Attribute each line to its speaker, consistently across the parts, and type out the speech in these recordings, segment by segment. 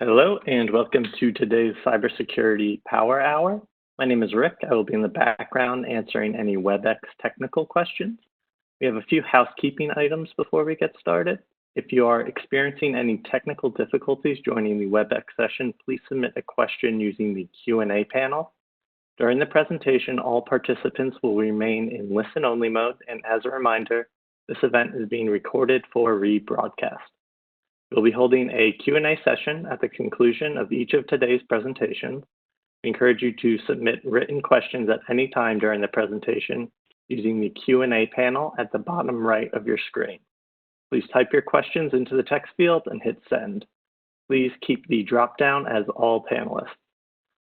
Speaker 1: Hello and welcome to today's Cybersecurity Power Hour. My name is Rick. I will be in the background answering any WebEx technical questions. We have a few housekeeping items before we get started. If you are experiencing any technical difficulties joining the WebEx session, please submit a question using the Q&A panel. During the presentation, all participants will remain in listen-only mode, and as a reminder, this event is being recorded for rebroadcast. We'll be holding a Q&A session at the conclusion of each of today's presentations. We encourage you to submit written questions at any time during the presentation using the Q&A panel at the bottom right of your screen. Please type your questions into the text field and hit send. Please keep the drop-down as all panelists.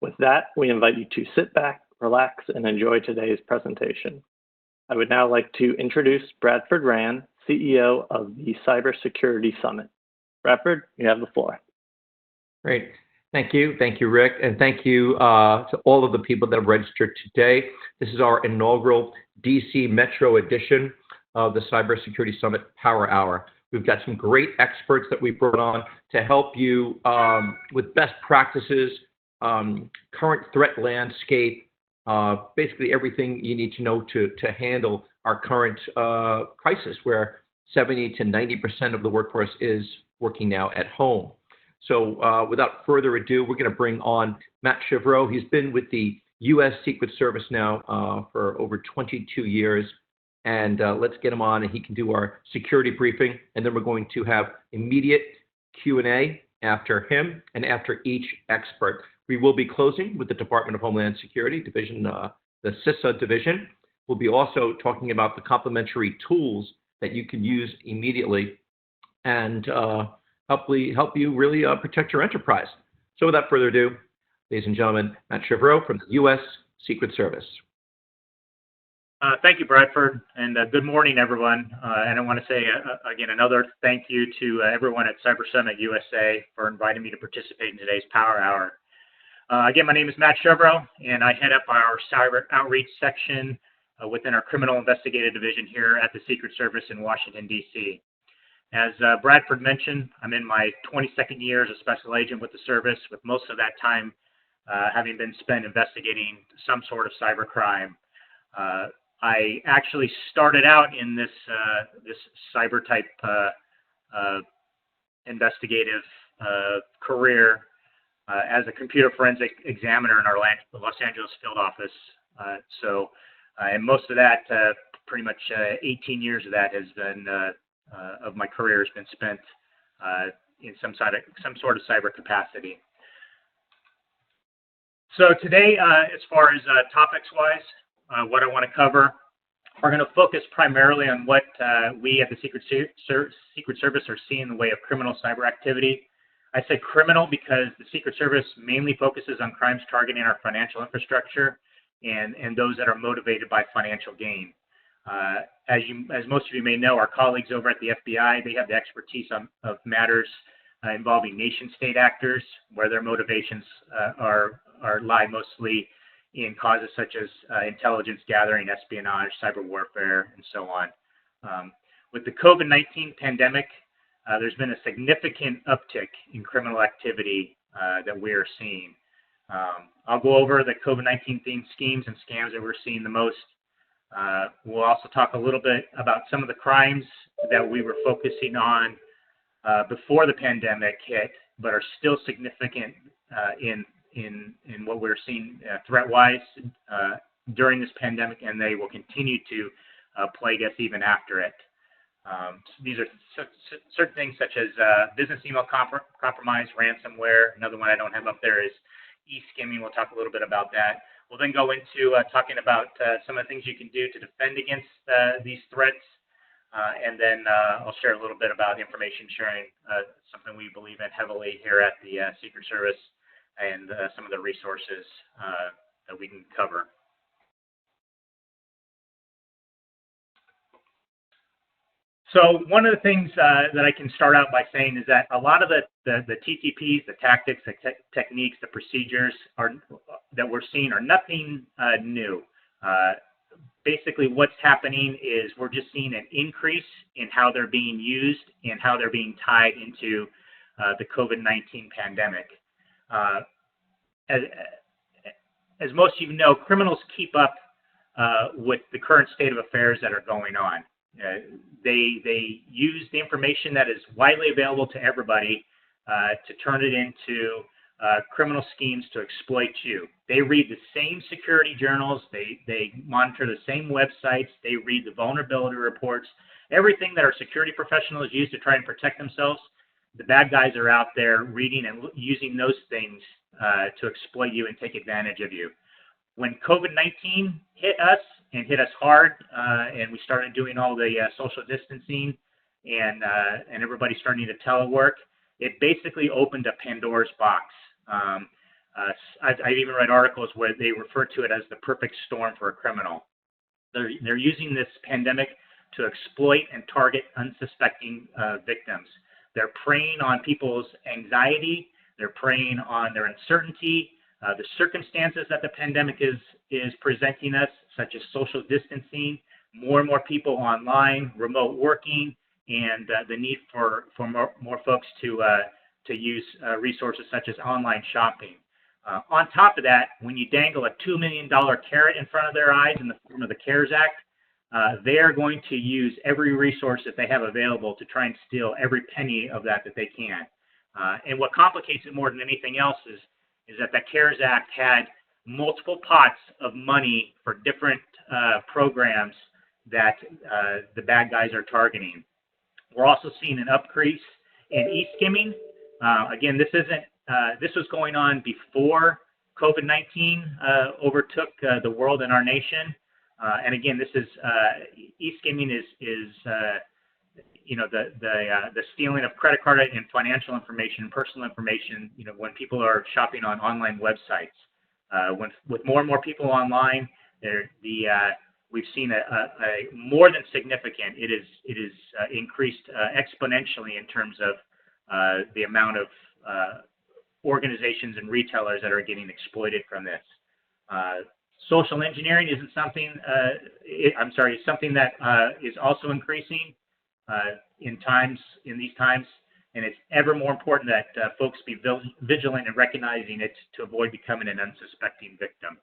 Speaker 1: With that, we invite you to sit back, relax, and enjoy today's presentation. I would now like to introduce Bradford Rand, CEO of the Cybersecurity Summit. Bradford, you have the floor.
Speaker 2: Great. Thank you. Thank you, Rick. And thank you to all of the people that have registered today. This is our inaugural DC Metro edition of the Cybersecurity Summit Power Hour. We've got some great experts that we brought on to help you with best practices, current threat landscape, basically everything you need to know to handle our current crisis, where 70 to 90% of the workforce is working now at home. So without further ado, we're going to bring on Matt Chevreau. He's been with the U.S. Secret Service now for over 22 years. And let's get him on and he can do our security briefing. And then we're going to have immediate Q&A after him and after each expert. We will be closing with the Department of Homeland Security Division, the CISA division. We'll be also talking about the complementary tools that you can use immediately and help you really protect your enterprise. So without further ado, ladies and gentlemen, Matt Chevreau from the U.S. Secret Service.
Speaker 3: Thank you, Bradford, and good morning, everyone. And I want to say, again, another thank you to everyone at Cyber Summit USA for inviting me to participate in today's Power Hour. Again, my name is Matt Chevreau, and I head up our cyber outreach section within our criminal investigative division here at the Secret Service in Washington, D.C. As Bradford mentioned, I'm in my 22nd year as a special agent with the service, with most of that time having been spent investigating some sort of cyber crime. I actually started out in this cyber type investigative career as a computer forensic examiner in our Los Angeles field office. And most of that, pretty much 18 years of that has been of my career has been spent in some sort of cyber capacity. So today, as far as topics-wise, what I want to cover, we're going to focus primarily on what we at the Secret Service are seeing in the way of criminal cyber activity. I say criminal because the Secret Service mainly focuses on crimes targeting our financial infrastructure and those that are motivated by financial gain. As most of you may know, our colleagues over at the FBI, they have the expertise of matters involving nation-state actors, where their motivations lie mostly in causes such as intelligence gathering, espionage, cyber warfare, and so on. With the COVID-19 pandemic, there's been a significant uptick in criminal activity that we are seeing. I'll go over the COVID-19 themed schemes and scams that we're seeing the most. We'll also talk a little bit about some of the crimes that we were focusing on before the pandemic hit, but are still significant in what we're seeing threat-wise during this pandemic, and they will continue to plague us even after it. These are certain things such as business email compromise, ransomware. Another one I don't have up there is e-skimming. We'll talk a little bit about that. We'll then go into talking about some of the things you can do to defend against these threats. And then I'll share a little bit about information sharing, something we believe in heavily here at the Secret Service, and some of the resources that we can cover. So one of the things that I can start out by saying is that a lot of the TTPs, the tactics, the techniques, the procedures that we're seeing are nothing new. Basically, what's happening is we're just seeing an increase in how they're being used and how they're being tied into the COVID-19 pandemic. As, as most of you know, criminals keep up with the current state of affairs that are going on. They use the information that is widely available to everybody to turn it into criminal schemes to exploit you. They read the same security journals, they monitor the same websites, they read the vulnerability reports, everything that our security professionals use to try and protect themselves. The bad guys are out there reading and using those things to exploit you and take advantage of you. When COVID-19 hit us and hit us hard, and we started doing all the social distancing and everybody starting to telework, it basically opened a Pandora's box. I've even read articles where they refer to it as the perfect storm for a criminal. They're using this pandemic to exploit and target unsuspecting victims. They're preying on people's anxiety. They're preying on their uncertainty, the circumstances that the pandemic is presenting us, such as social distancing, more and more people online, remote working, and the need for more folks to use resources such as online shopping. On top of that, when you dangle a $2 million carrot in front of their eyes in the form of the CARES Act, they are going to use every resource that they have available to try and steal every penny of that they can. And what complicates it more than anything else is that the CARES Act had multiple pots of money for different programs that the bad guys are targeting. We're also seeing an increase in e-skimming. Again, this was going on before COVID-19 overtook the world and our nation. And again, this is e-skimming is the stealing of credit card and financial information, personal information. When people are shopping on online websites, with more and more people online, we've seen a more than significant. It is increased exponentially in terms of the amount of organizations and retailers that are getting exploited from this. Social engineering isn't something. Something that is also increasing in these times, and it's ever more important that folks be vigilant in recognizing it to avoid becoming an unsuspecting victim.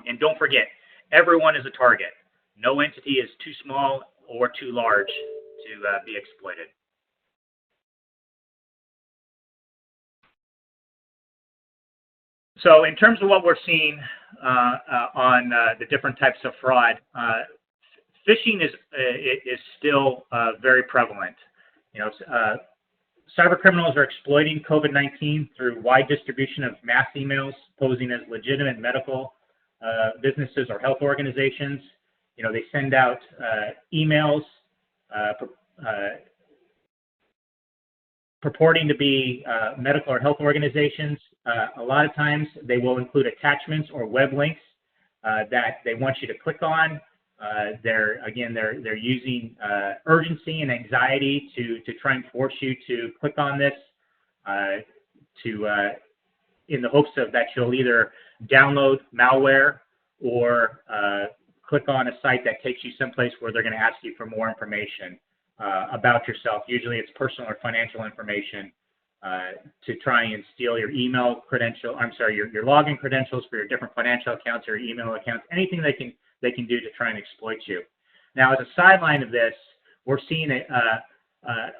Speaker 3: And don't forget, everyone is a target. No entity is too small or too large to be exploited. So in terms of what we're seeing on the different types of fraud, phishing is still very prevalent. Cyber criminals are exploiting COVID-19 through wide distribution of mass emails posing as legitimate medical businesses or health organizations. They send out emails purporting to be medical or health organizations. A lot of times they will include attachments or web links that they want you to click on. They're using urgency and anxiety to try and force you to click on this in the hopes of that you'll either download malware or click on a site that takes you someplace where they're going to ask you for more information about yourself. Usually it's personal or financial information to try and steal your email credential. Your login credentials for your different financial accounts or your email accounts. Anything they can do to try and exploit you. Now, as a sideline of this, we're seeing it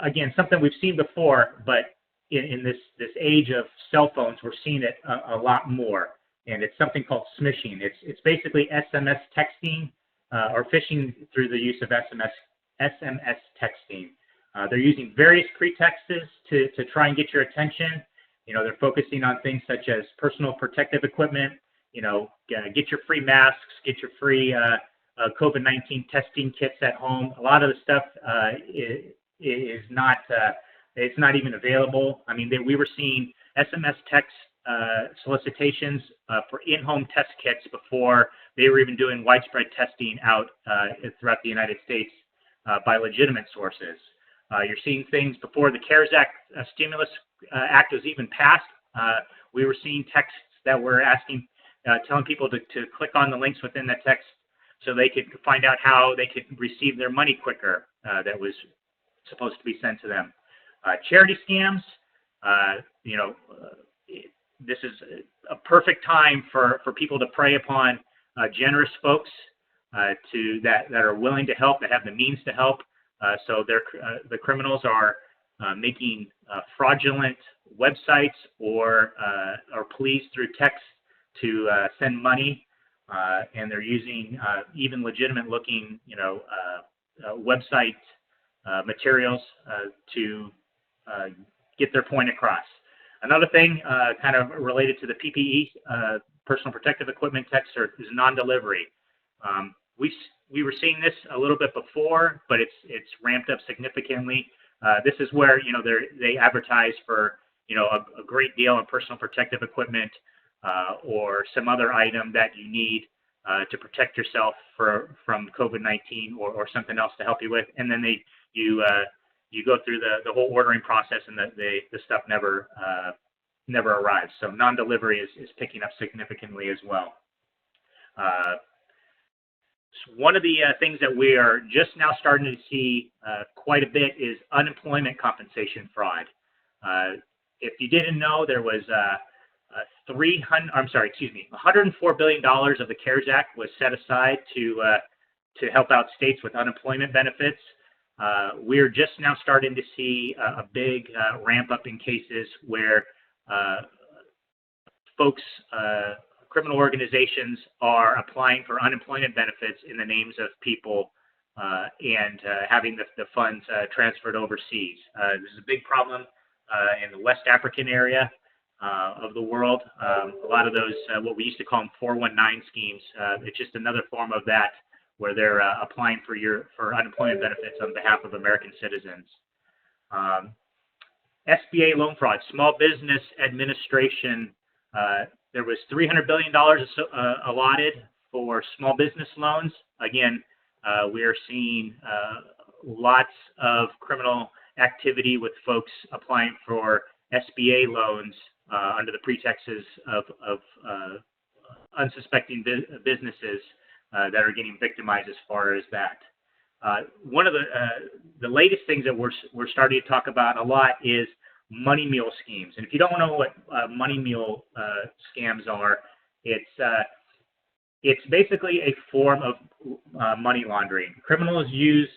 Speaker 3: again, something we've seen before, but in this age of cell phones, we're seeing it a lot more. And it's something called smishing. It's basically SMS texting or phishing through the use of SMS texting. They're using various pretexts to try and get your attention. They're focusing on things such as personal protective equipment, get your free masks, get your free COVID-19 testing kits at home. A lot of the stuff is not, it's not even available. We were seeing SMS text solicitations for in-home test kits before they were even doing widespread testing out throughout the United States by legitimate sources. You're seeing things before the CARES Act stimulus act was even passed. We were seeing texts that were telling people to click on the links within the text so they could find out how they could receive their money quicker that was supposed to be sent to them. Charity scams, This is a perfect time for people to prey upon generous folks that are willing to help, that have the means to help. So the criminals are making fraudulent websites or pleas through text to send money, and they're using even legitimate-looking, website materials to get their point across. Another thing, kind of related to the PPE, personal protective equipment text, is non-delivery. We were seeing this a little bit before, but it's ramped up significantly. This is where they advertise for a great deal on personal protective equipment or some other item that you need to protect yourself from COVID-19 or something else to help you with, and then you go through the whole ordering process, and the stuff never arrives. So non-delivery is picking up significantly as well. One of the things that we are just now starting to see quite a bit is unemployment compensation fraud. If you didn't know, there was $104 billion of the CARES Act was set aside to help out states with unemployment benefits. We're just now starting to see a big ramp up in cases where criminal organizations are applying for unemployment benefits in the names of people and having the funds transferred overseas. This is a big problem in the West African area of the world. A lot of those, what we used to call them 419 schemes, it's just another form of that, where they're applying for unemployment benefits on behalf of American citizens. SBA loan fraud, Small Business Administration. There was $300 billion allotted for small business loans. Again, we are seeing lots of criminal activity with folks applying for SBA loans under the pretexts of unsuspecting businesses that are getting victimized as far as that. One of the latest things that we're starting to talk about a lot is money mule schemes. And if you don't know what money mule scams are, it's basically a form of money laundering. Criminals use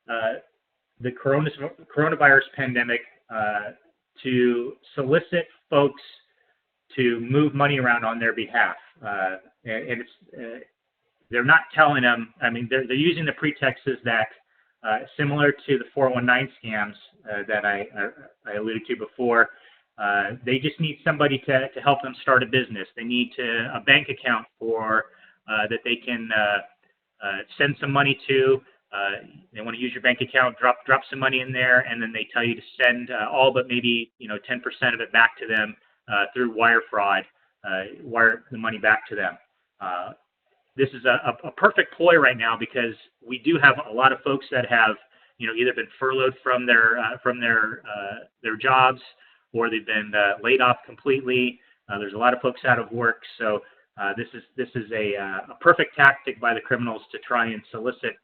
Speaker 3: the coronavirus pandemic to solicit folks to move money around on their behalf, and they're not telling them. I mean, they're using the pretexts that similar to the 419 scams that I alluded to before. They just need somebody to help them start a business. They need a bank account that they can send some money to. They want to use your bank account, drop some money in there, and then they tell you to send all but maybe 10% of it back to them through wire fraud, wire the money back to them. This is a perfect ploy right now, because we do have a lot of folks that have either been furloughed from their jobs, or they've been laid off completely. There's a lot of folks out of work, so this is a perfect tactic by the criminals to try and solicit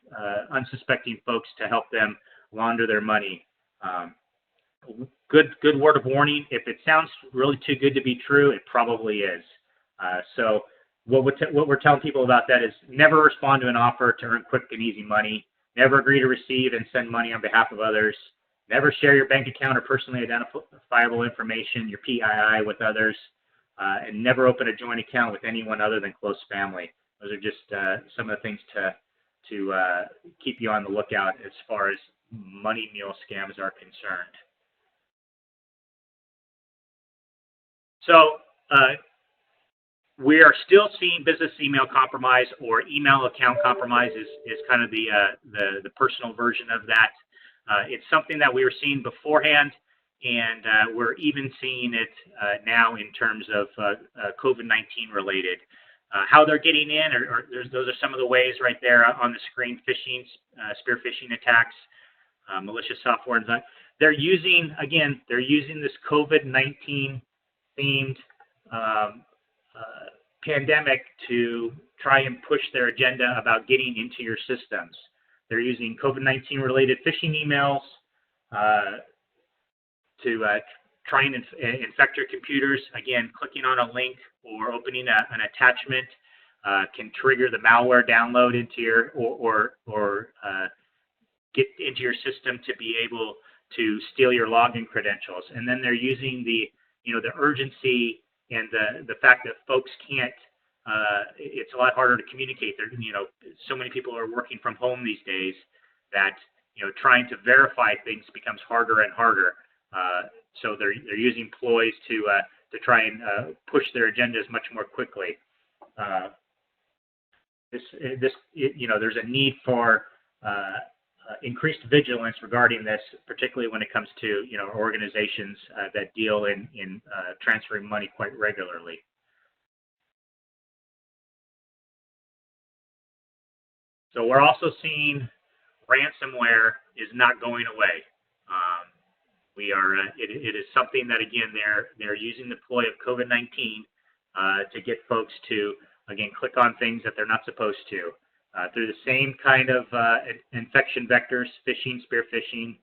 Speaker 3: unsuspecting folks to help them launder their money. Good word of warning: if it sounds really too good to be true, it probably is. So what we're telling people about that is never respond to an offer to earn quick and easy money. Never agree to receive and send money on behalf of others. Never share your bank account or personally identifiable information, your PII, with others. And never open a joint account with anyone other than close family. Those are just some of the things to keep you on the lookout as far as money mule scams are concerned. So we are still seeing business email compromise, or email account compromise is kind of the personal version of that. It's something that we were seeing beforehand, and we're even seeing it now in terms of COVID-19 related. How they're getting in, those are some of the ways right there on the screen: phishing, spear phishing attacks, malicious software. They're using this COVID-19 themed pandemic to try and push their agenda about getting into your systems. They're using COVID-19 related phishing emails to try and infect your computers. Again, clicking on a link or opening an attachment can trigger the malware download into your or get into your system to be able to steal your login credentials. And then they're using the urgency and the fact that folks can't. It's a lot harder to communicate. So many people are working from home these days that trying to verify things becomes harder and harder. So they're using ploys to try and push their agendas much more quickly. There's a need for increased vigilance regarding this, particularly when it comes to organizations that deal in transferring money quite regularly. So we're also seeing ransomware is not going away. It is something that, again, they're using the ploy of COVID-19 to get folks to, again, click on things that they're not supposed to. Through the same kind of infection vectors, phishing, spear phishing,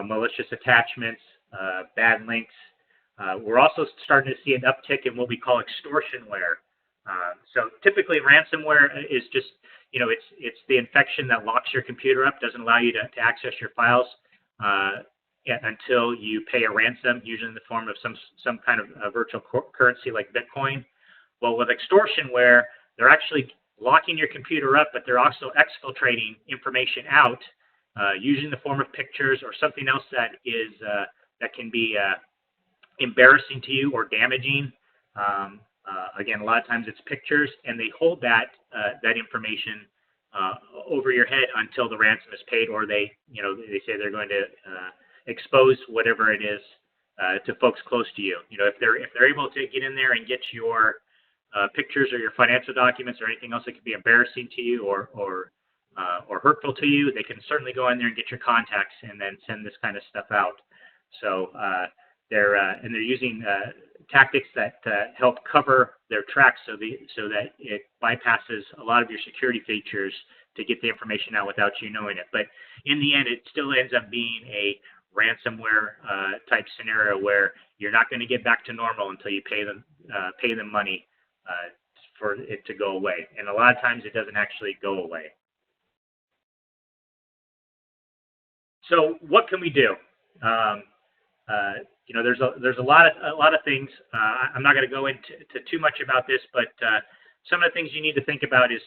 Speaker 3: malicious attachments, bad links. We're also starting to see an uptick in what we call extortionware. So typically ransomware is just, it's the infection that locks your computer up, doesn't allow you to access your files until you pay a ransom, usually in the form of some kind of virtual currency like Bitcoin. Well, with extortionware, they're actually locking your computer up, but they're also exfiltrating information out, usually in the form of pictures or something else that can be embarrassing to you or damaging. Again, a lot of times it's pictures, and they hold that information over your head until the ransom is paid, or they say they're going to expose whatever it is to folks close to you. If they're able to get in there and get your pictures or your financial documents or anything else that could be embarrassing to you or hurtful to you, they can certainly go in there and get your contacts and then send this kind of stuff out. So they're using tactics that help cover their tracks so that it bypasses a lot of your security features to get the information out without you knowing it. But in the end, it still ends up being a ransomware type scenario where you're not going to get back to normal until you pay them money for it to go away. And a lot of times it doesn't actually go away. So what can we do? There's a lot of things. I'm not going to go into too much about this, but some of the things you need to think about is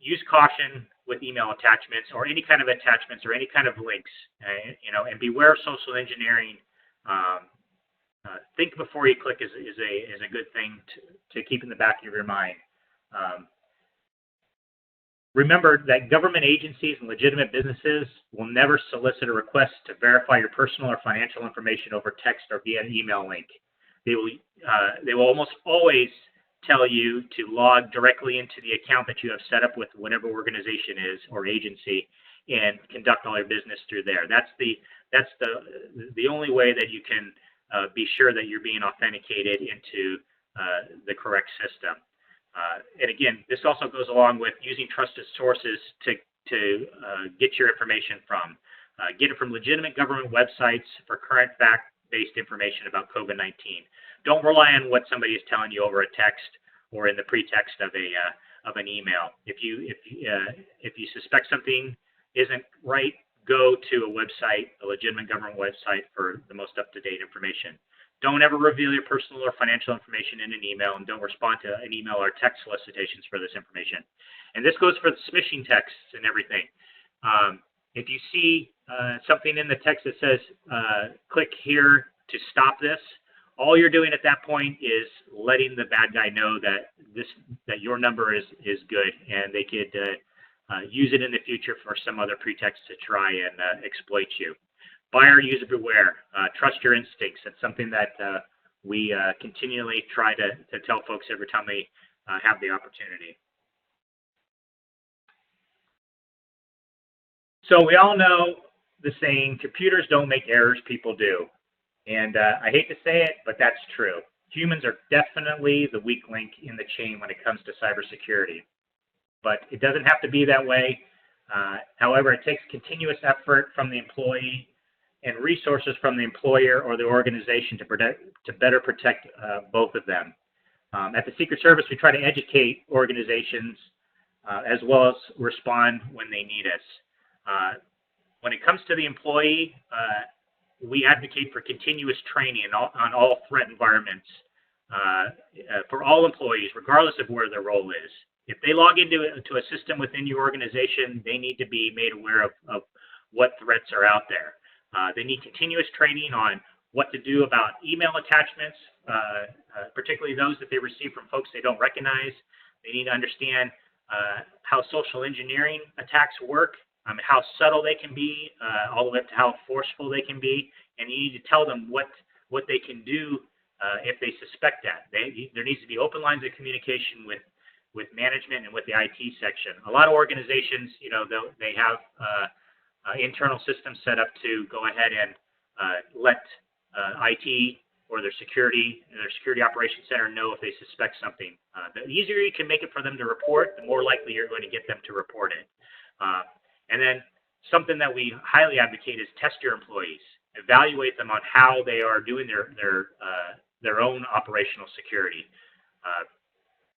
Speaker 3: use caution with email attachments or any kind of attachments or any kind of links. And beware of social engineering. Think before you click is a good thing to keep in the back of your mind. Remember that government agencies and legitimate businesses will never solicit a request to verify your personal or financial information over text or via an email link. They will almost always tell you to log directly into the account that you have set up with whatever organization is or agency and conduct all your business through there. That's the only way that you can be sure that you're being authenticated into the correct system. And again, this also goes along with using trusted sources to get your information from. Get it from legitimate government websites for current fact-based information about COVID-19. Don't rely on what somebody is telling you over a text or in the pretext of an email. If you suspect something isn't right, go to a website, a legitimate government website, for the most up-to-date information. Don't ever reveal your personal or financial information in an email, and don't respond to an email or text solicitations for this information. And this goes for the smishing texts and everything. If you see something in the text that says, click here to stop this, all you're doing at that point is letting the bad guy know that your number is good, and they could use it in the future for some other pretext to try and exploit you. Buyer user beware. Trust your instincts. It's something that we continually try to tell folks every time we have the opportunity. So we all know the saying, computers don't make errors, people do. And I hate to say it, but that's true. Humans are definitely the weak link in the chain when it comes to cybersecurity. But it doesn't have to be that way. However, it takes continuous effort from the employee and resources from the employer or the organization to better protect both of them. At the Secret Service, we try to educate organizations as well as respond when they need us. When it comes to the employee, we advocate for continuous training on all threat environments for all employees, regardless of where their role is. If they log into a system within your organization, they need to be made aware of what threats are out there. They need continuous training on what to do about email attachments, particularly those that they receive from folks they don't recognize. They need to understand how social engineering attacks work, how subtle they can be, all the way up to how forceful they can be, and you need to tell them what they can do if they suspect that. There needs to be open lines of communication with management and with the IT section. A lot of organizations, they have internal systems set up to go ahead and let IT or their security operations center know if they suspect something. The easier you can make it for them to report, the more likely you're going to get them to report it. And then something that we highly advocate is test your employees. Evaluate them on how they are doing their own operational security.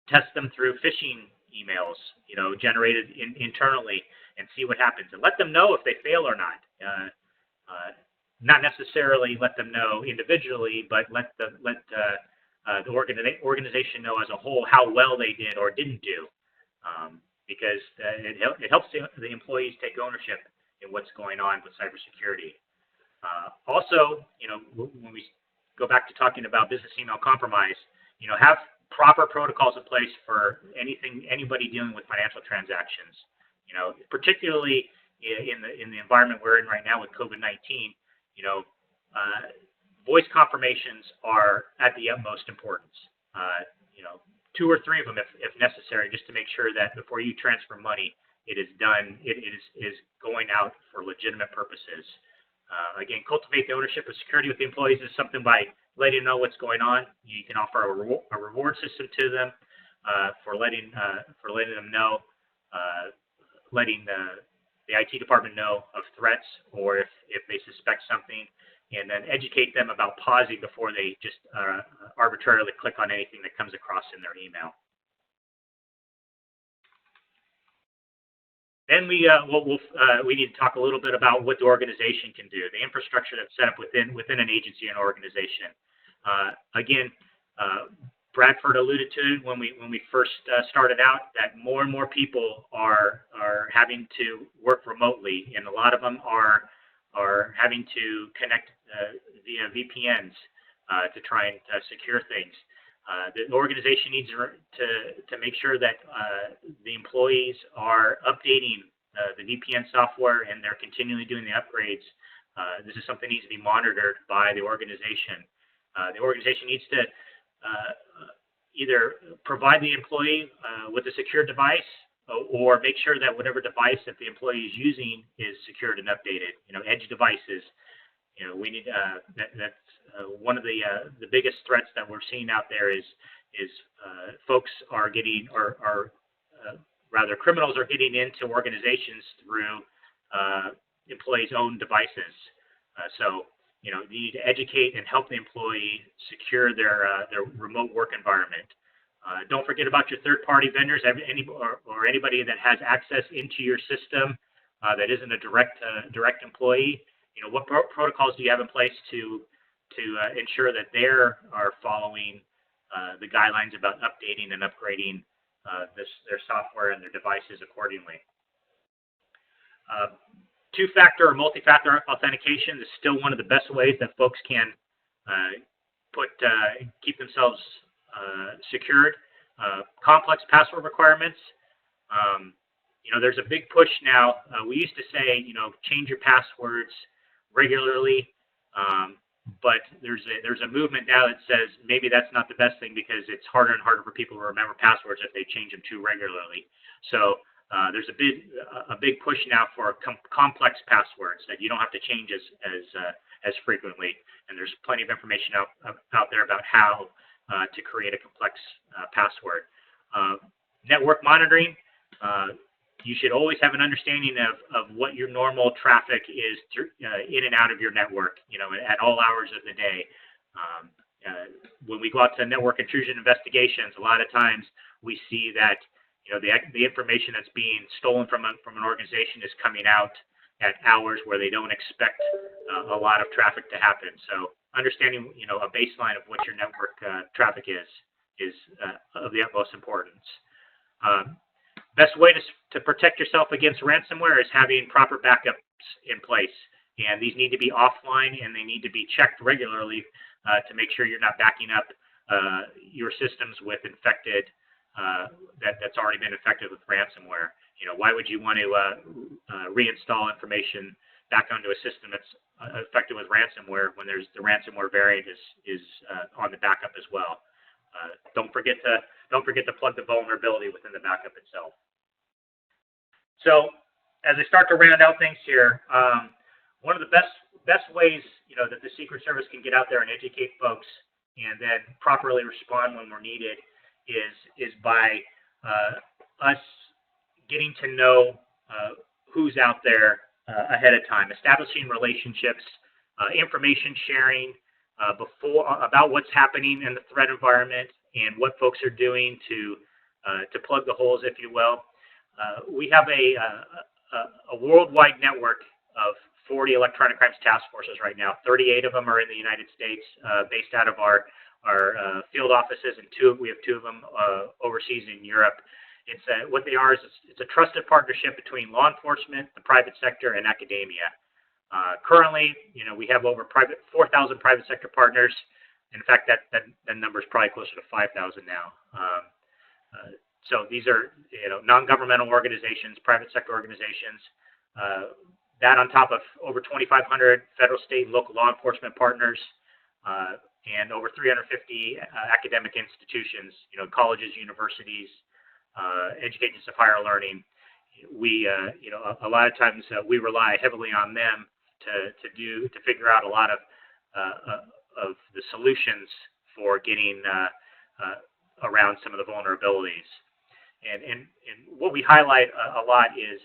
Speaker 3: Test them through phishing emails, generated internally, and see what happens. And let them know if they fail or not. Not necessarily let them know individually, but let the organization know as a whole how well they did or didn't do, because it helps the employees take ownership in what's going on with cybersecurity. Also, when we go back to talking about business email compromise, have proper protocols in place for anybody dealing with financial transactions. Particularly in the environment we're in right now with COVID-19, voice confirmations are at the utmost importance. 2 or 3 of them if necessary, just to make sure that before you transfer money, it is going out for legitimate purposes. Again, cultivate the ownership of security with the employees is something by letting them know what's going on. You can offer a reward system to them for letting them know, letting the IT department know of threats or if they suspect something, and then educate them about pausing before they just arbitrarily click on anything that comes across in their email. Then we need to talk a little bit about what the organization can do, the infrastructure that's set up within an agency and organization. Again, Bradford alluded to it when we first started out, that more and more people are having to work remotely, and a lot of them are having to connect via VPNs to try and secure things. The organization needs to make sure that the employees are updating the VPN software and they're continually doing the upgrades. This is something that needs to be monitored by the organization. The organization needs to either provide the employee with a secure device or make sure that whatever device that the employee is using is secured and updated. Edge devices. We need that's one of the biggest threats that we're seeing out there is folks are getting rather criminals are getting into organizations through employees' own devices. So you need to educate and help the employee secure their remote work environment. Don't forget about your third-party vendors, or anybody that has access into your system that isn't a direct employee. What protocols do you have in place to ensure that they are following the guidelines about updating and upgrading their software and their devices accordingly? Two-factor or multi-factor authentication is still one of the best ways that folks can keep themselves secured. Complex password requirements. There's a big push now. We used to say, change your passwords regularly, but there's a movement now that says maybe that's not the best thing because it's harder and harder for people to remember passwords if they change them too regularly. So there's a big push now for complex passwords that you don't have to change as frequently, and there's plenty of information out there about how to create a complex password. Network monitoring. you should always have an understanding of what your normal traffic is in and out of your network, at all hours of the day. When we go out to network intrusion investigations, a lot of times we see that the information that's being stolen from an organization is coming out at hours where they don't expect a lot of traffic to happen. So understanding a baseline of what your network traffic is of the utmost importance. Best way to protect yourself against ransomware is having proper backups in place. And these need to be offline, and they need to be checked regularly to make sure you're not backing up your systems with infected, that's already been infected with ransomware. Why would you want to reinstall information back onto a system that's affected with ransomware when there's the ransomware variant is on the backup as well? Don't forget to plug the vulnerability within the backup itself. So as I start to round out things here, one of the best ways that the Secret Service can get out there and educate folks and then properly respond when we're needed is by us getting to know who's out there ahead of time, establishing relationships, information sharing about what's happening in the threat environment and what folks are doing to plug the holes, if you will. We have a worldwide network of 40 electronic crimes task forces right now. 38 of them are in the United States, based out of our field offices, and we have two of them overseas in Europe. What they are is it's a trusted partnership between law enforcement, the private sector, and academia. Currently, we have over 4,000 private sector partners. In fact, that number is probably closer to 5,000 now. So these are non-governmental organizations, private sector organizations. That on top of over 2,500 federal, state, and local law enforcement partners, and over 350 academic institutions, colleges, universities, educations of higher learning. We, a lot of times we rely heavily on them to figure out a lot of the solutions for getting around some of the vulnerabilities. And what we highlight a lot is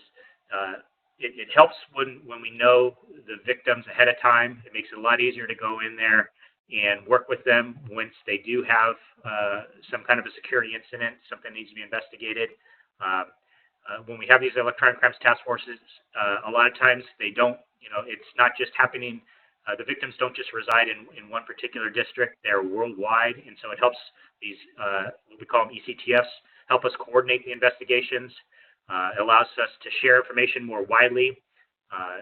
Speaker 3: it helps when we know the victims ahead of time. It makes it a lot easier to go in there and work with them once they do have some kind of a security incident, something needs to be investigated. When we have these electronic crimes task forces, a lot of times they don't, it's not just happening. The victims don't just reside in one particular district, they're worldwide. And so it helps these, what we call them ECTFs, help us coordinate the investigations. It allows us to share information more widely.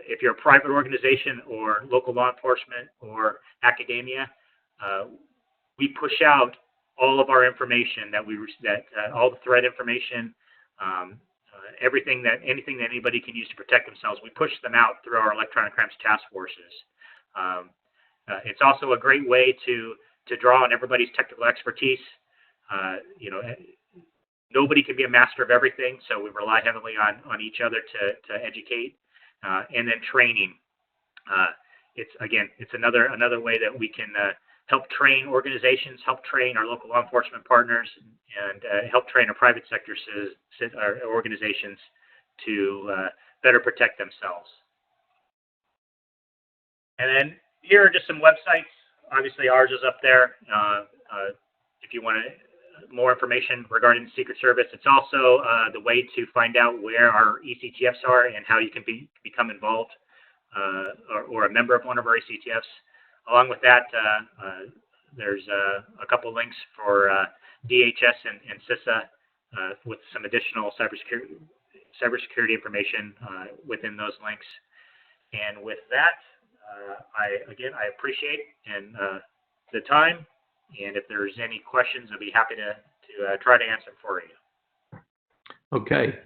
Speaker 3: If you're a private organization or local law enforcement or academia, we push out all of our information all the threat information, anything that anybody can use to protect themselves. We push them out through our electronic crimes task forces. It's also a great way to draw on everybody's technical expertise. Nobody can be a master of everything, so we rely heavily on each other to educate, and then training. It's another way that we can help train organizations, help train our local law enforcement partners, and help train our private sector organizations to better protect themselves. And then here are just some websites. Obviously, ours is up there. If you want more information regarding the Secret Service, it's also the way to find out where our ECTFs are and how you can become involved or a member of one of our ECTFs. Along with that, there's a couple links for DHS and CISA with some additional cybersecurity information within those links. And with that, I appreciate the time, and if there's any questions, I'd be happy to try to answer them for you.
Speaker 2: Okay.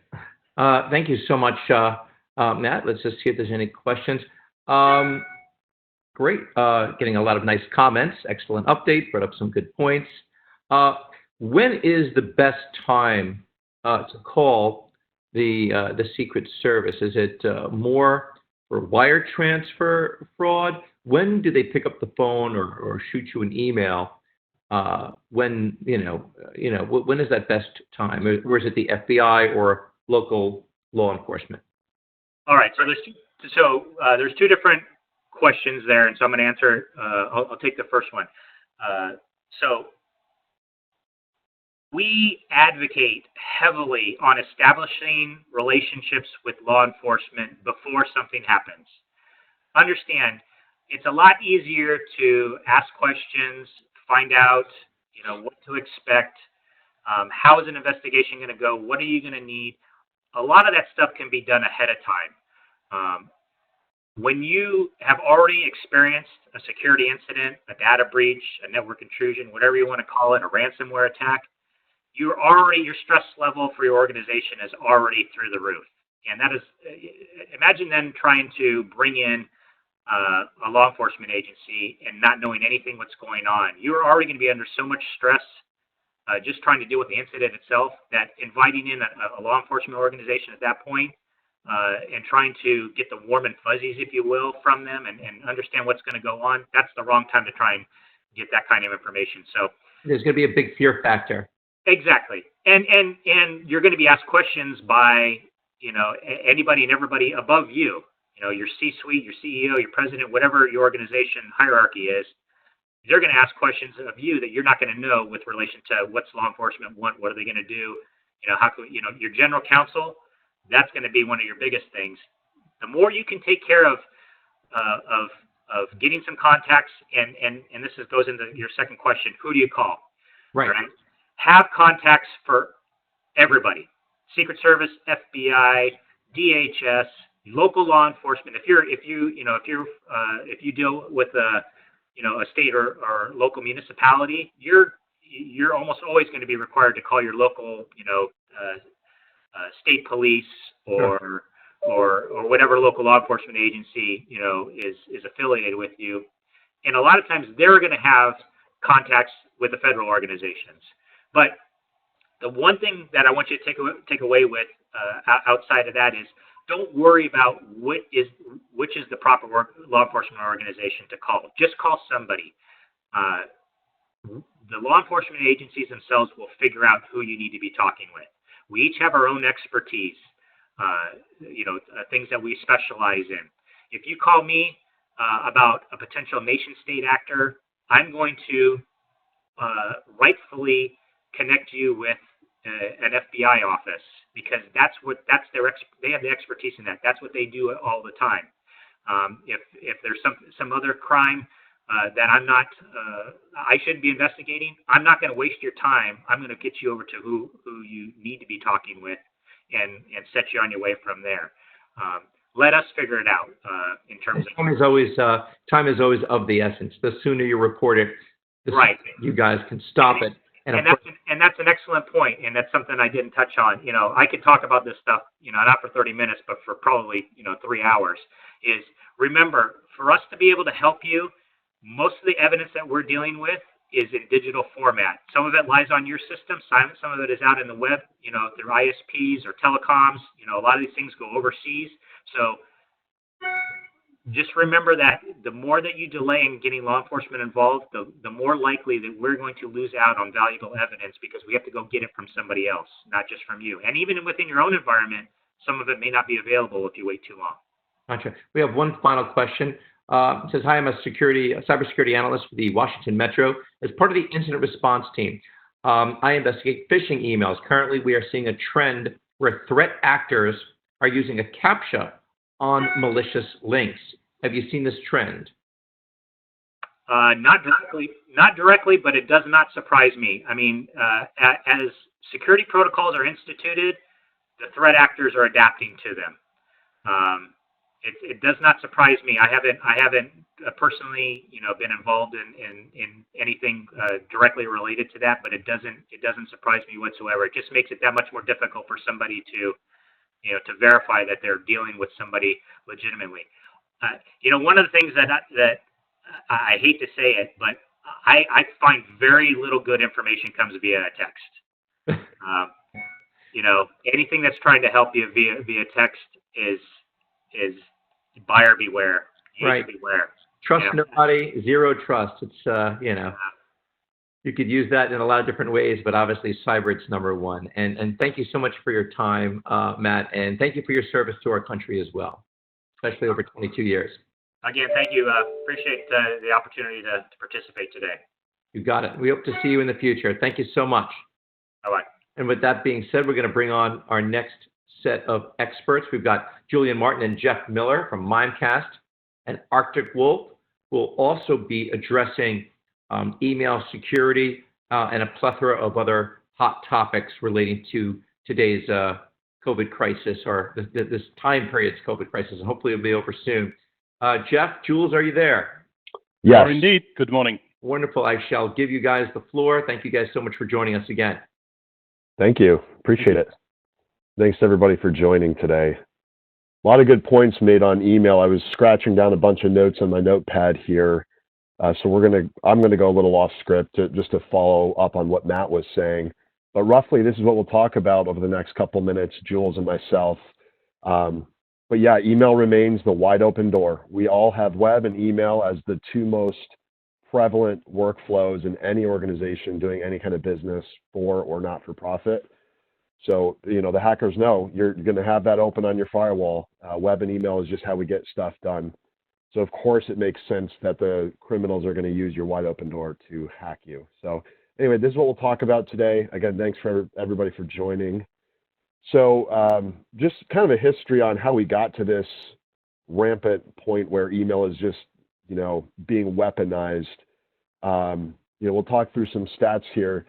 Speaker 2: Thank you so much, Matt. Let's just see if there's any questions. Great. Getting a lot of nice comments. Excellent update. Brought up some good points. When is the best time to call the Secret Service? Is it more for wire transfer fraud? When do they pick up the phone or shoot you an email? When when is that best time? Or is it the FBI or local law enforcement?
Speaker 3: All right. So there's two different questions there, and so I'm going to answer. I'll take the first one. So we advocate heavily on establishing relationships with law enforcement before something happens. Understand, it's a lot easier to ask questions, find out, what to expect. How is an investigation going to go? What are you going to need? A lot of that stuff can be done ahead of time. When you have already experienced a security incident, a data breach, a network intrusion, whatever you want to call it, a ransomware attack, your stress level for your organization is already through the roof. And that is, imagine then trying to bring in a law enforcement agency and not knowing anything what's going on. You're already going to be under so much stress just trying to deal with the incident itself, that inviting in a law enforcement organization at that point and trying to get the warm and fuzzies, if you will, from them and understand what's going to go on, that's the wrong time to try and get that kind of information. So
Speaker 2: there's going to be a big fear factor.
Speaker 3: Exactly. And you're going to be asked questions by, anybody and everybody above you, your C-suite, your CEO, your president, whatever your organization hierarchy is. They're going to ask questions of you that you're not going to know with relation to what's law enforcement want, what are they going to do, how can, your general counsel, that's going to be one of your biggest things. The more you can take care of getting some contacts, and this goes into your second question, who do you call?
Speaker 2: Right.
Speaker 3: Have contacts for everybody: Secret Service, FBI, DHS, local law enforcement. If you deal with a state or local municipality, you're almost always going to be required to call your local state police or whatever local law enforcement agency is affiliated with you. And a lot of times they're going to have contacts with the federal organizations. But the one thing that I want you to take away with outside of that is, don't worry about which is the proper law enforcement organization to call. Just call somebody. The law enforcement agencies themselves will figure out who you need to be talking with. We each have our own expertise, things that we specialize in. If you call me about a potential nation-state actor, I'm going to rightfully connect you with an FBI office, because they have the expertise in that. That's what they do all the time. If there's some other crime that I shouldn't be investigating, I'm not going to waste your time. I'm going to get you over to who you need to be talking with, and set you on your way from there. Let us figure it out in terms of
Speaker 2: time is always of the essence. The sooner you report it, the sooner you guys can stop it.
Speaker 3: And that's an excellent point, and that's something I didn't touch on. I could talk about this stuff, not for 30 minutes, but for probably 3 hours. Is remember, for us to be able to help you, most of the evidence that we're dealing with is in digital format. Some of it lies on your system, some of it is out in the web, through ISPs or telecoms. A lot of these things go overseas. So just remember that the more that you delay in getting law enforcement involved, the more likely that we're going to lose out on valuable evidence, because we have to go get it from somebody else, not just from you. And even within your own environment, some of it may not be available if you wait too long.
Speaker 2: Gotcha. We have one final question. It says, hi, I'm a cybersecurity analyst for the Washington Metro. As part of the incident response team, I investigate phishing emails. Currently, we are seeing a trend where threat actors are using a CAPTCHA on malicious links. Have you seen this trend?
Speaker 3: Not directly, but it does not surprise me. I mean, as security protocols are instituted, the threat actors are adapting to them. It does not surprise me. I haven't personally, been involved in anything directly related to that, but it doesn't surprise me whatsoever. It just makes it that much more difficult for somebody to verify that they're dealing with somebody legitimately. One of the things that I hate to say it, but I find very little good information comes via text. Anything that's trying to help you via text is buyer beware. User beware.
Speaker 2: Trust nobody, zero trust. It's You could use that in a lot of different ways, but obviously cyber, it's number one. And thank you so much for your time, Matt, and thank you for your service to our country as well, especially over 22 years.
Speaker 3: Again, thank you. Appreciate the opportunity to participate today.
Speaker 2: You got it. We hope to see you in the future. Thank you so much.
Speaker 3: Bye-bye.
Speaker 2: And with that being said, we're going to bring on our next set of experts. We've got Julian Martin and Jeff Miller from Mimecast and Arctic Wolf, who will also be addressing email security and a plethora of other hot topics relating to today's COVID crisis, or this time period's COVID crisis, and hopefully it'll be over soon. Jeff, Jules, are you there?
Speaker 4: Yes. Indeed. Good morning.
Speaker 2: Wonderful. I shall give you guys the floor. Thank you guys so much for joining us again.
Speaker 4: Thank you. Appreciate it. Thanks everybody for joining today. A lot of good points made on email. I was scratching down a bunch of notes on my notepad here. So I'm gonna go a little off script just to follow up on what Matt was saying. But roughly, this is what we'll talk about over the next couple minutes, Jules and myself. But yeah, email remains the wide open door. We all have web and email as the two most prevalent workflows in any organization doing any kind of business for or not for profit. So, the hackers know you're going to have that open on your firewall. Web and email is just how we get stuff done. So, of course, it makes sense that the criminals are going to use your wide open door to hack you. So, anyway, this is what we'll talk about today. Again, thanks for everybody for joining. So, just kind of a history on how we got to this rampant point where email is just, being weaponized. We'll talk through some stats here.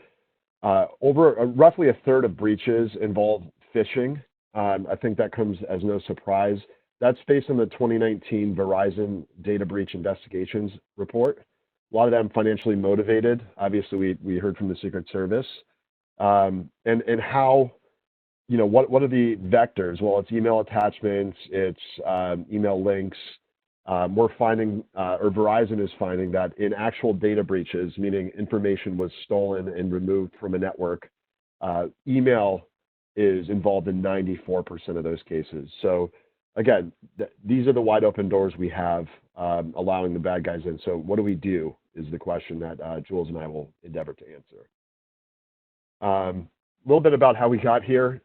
Speaker 4: Roughly a third of breaches involve phishing. I think that comes as no surprise. That's based on the 2019 Verizon Data Breach Investigations report. A lot of them financially motivated. Obviously, we heard from the Secret Service. And how, what are the vectors? Well, it's email attachments, it's email links. We're finding, or Verizon is finding, that in actual data breaches, meaning information was stolen and removed from a network, email is involved in 94% of those cases. So again, these are the wide open doors we have, allowing the bad guys in. So what do we do is the question that Jules and I will endeavor to answer. A little bit about how we got here.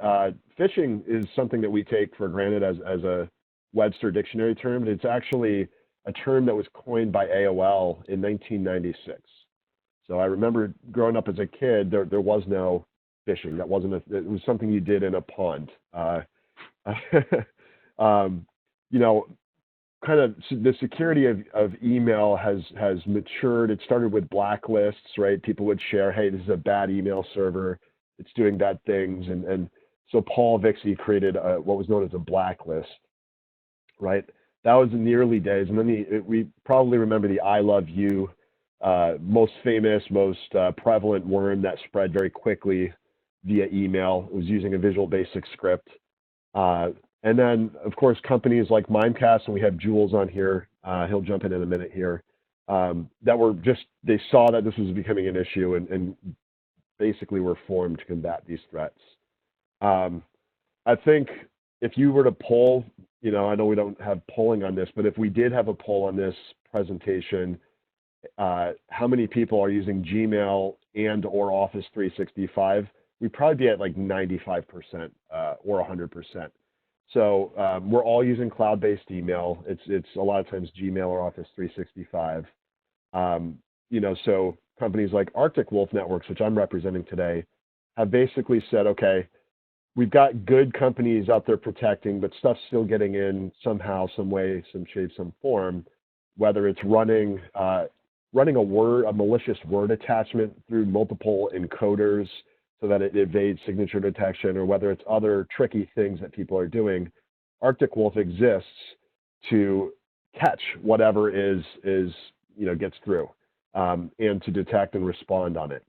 Speaker 4: Phishing is something that we take for granted as a Webster dictionary term, and it's actually a term that was coined by AOL in 1996. So I remember growing up as a kid, there was no phishing. That wasn't it was something you did in a pond. Kind of the security of email has matured. It started with blacklists, right? People would share, hey, this is a bad email server. It's doing bad things. And so Paul Vixie created what was known as a blacklist, right? That was in the early days. And then we probably remember the I love you, most famous, most prevalent worm that spread very quickly via email. It was using a Visual Basic script. And then, of course, companies like Mimecast, and we have Jules on here, he'll jump in a minute here, that were they saw that this was becoming an issue and basically were formed to combat these threats. I think if you were to poll, I know we don't have polling on this, but if we did have a poll on this presentation, how many people are using Gmail and or Office 365, we'd probably be at like 95% or 100%. So we're all using cloud-based email. It's a lot of times Gmail or Office 365. So companies like Arctic Wolf Networks, which I'm representing today, have basically said, okay, we've got good companies out there protecting, but stuff's still getting in somehow, some way, some shape, some form, whether it's running a malicious word attachment through multiple encoders so that it evades signature detection, or whether it's other tricky things that people are doing. Arctic Wolf exists to catch whatever gets through, and to detect and respond on it.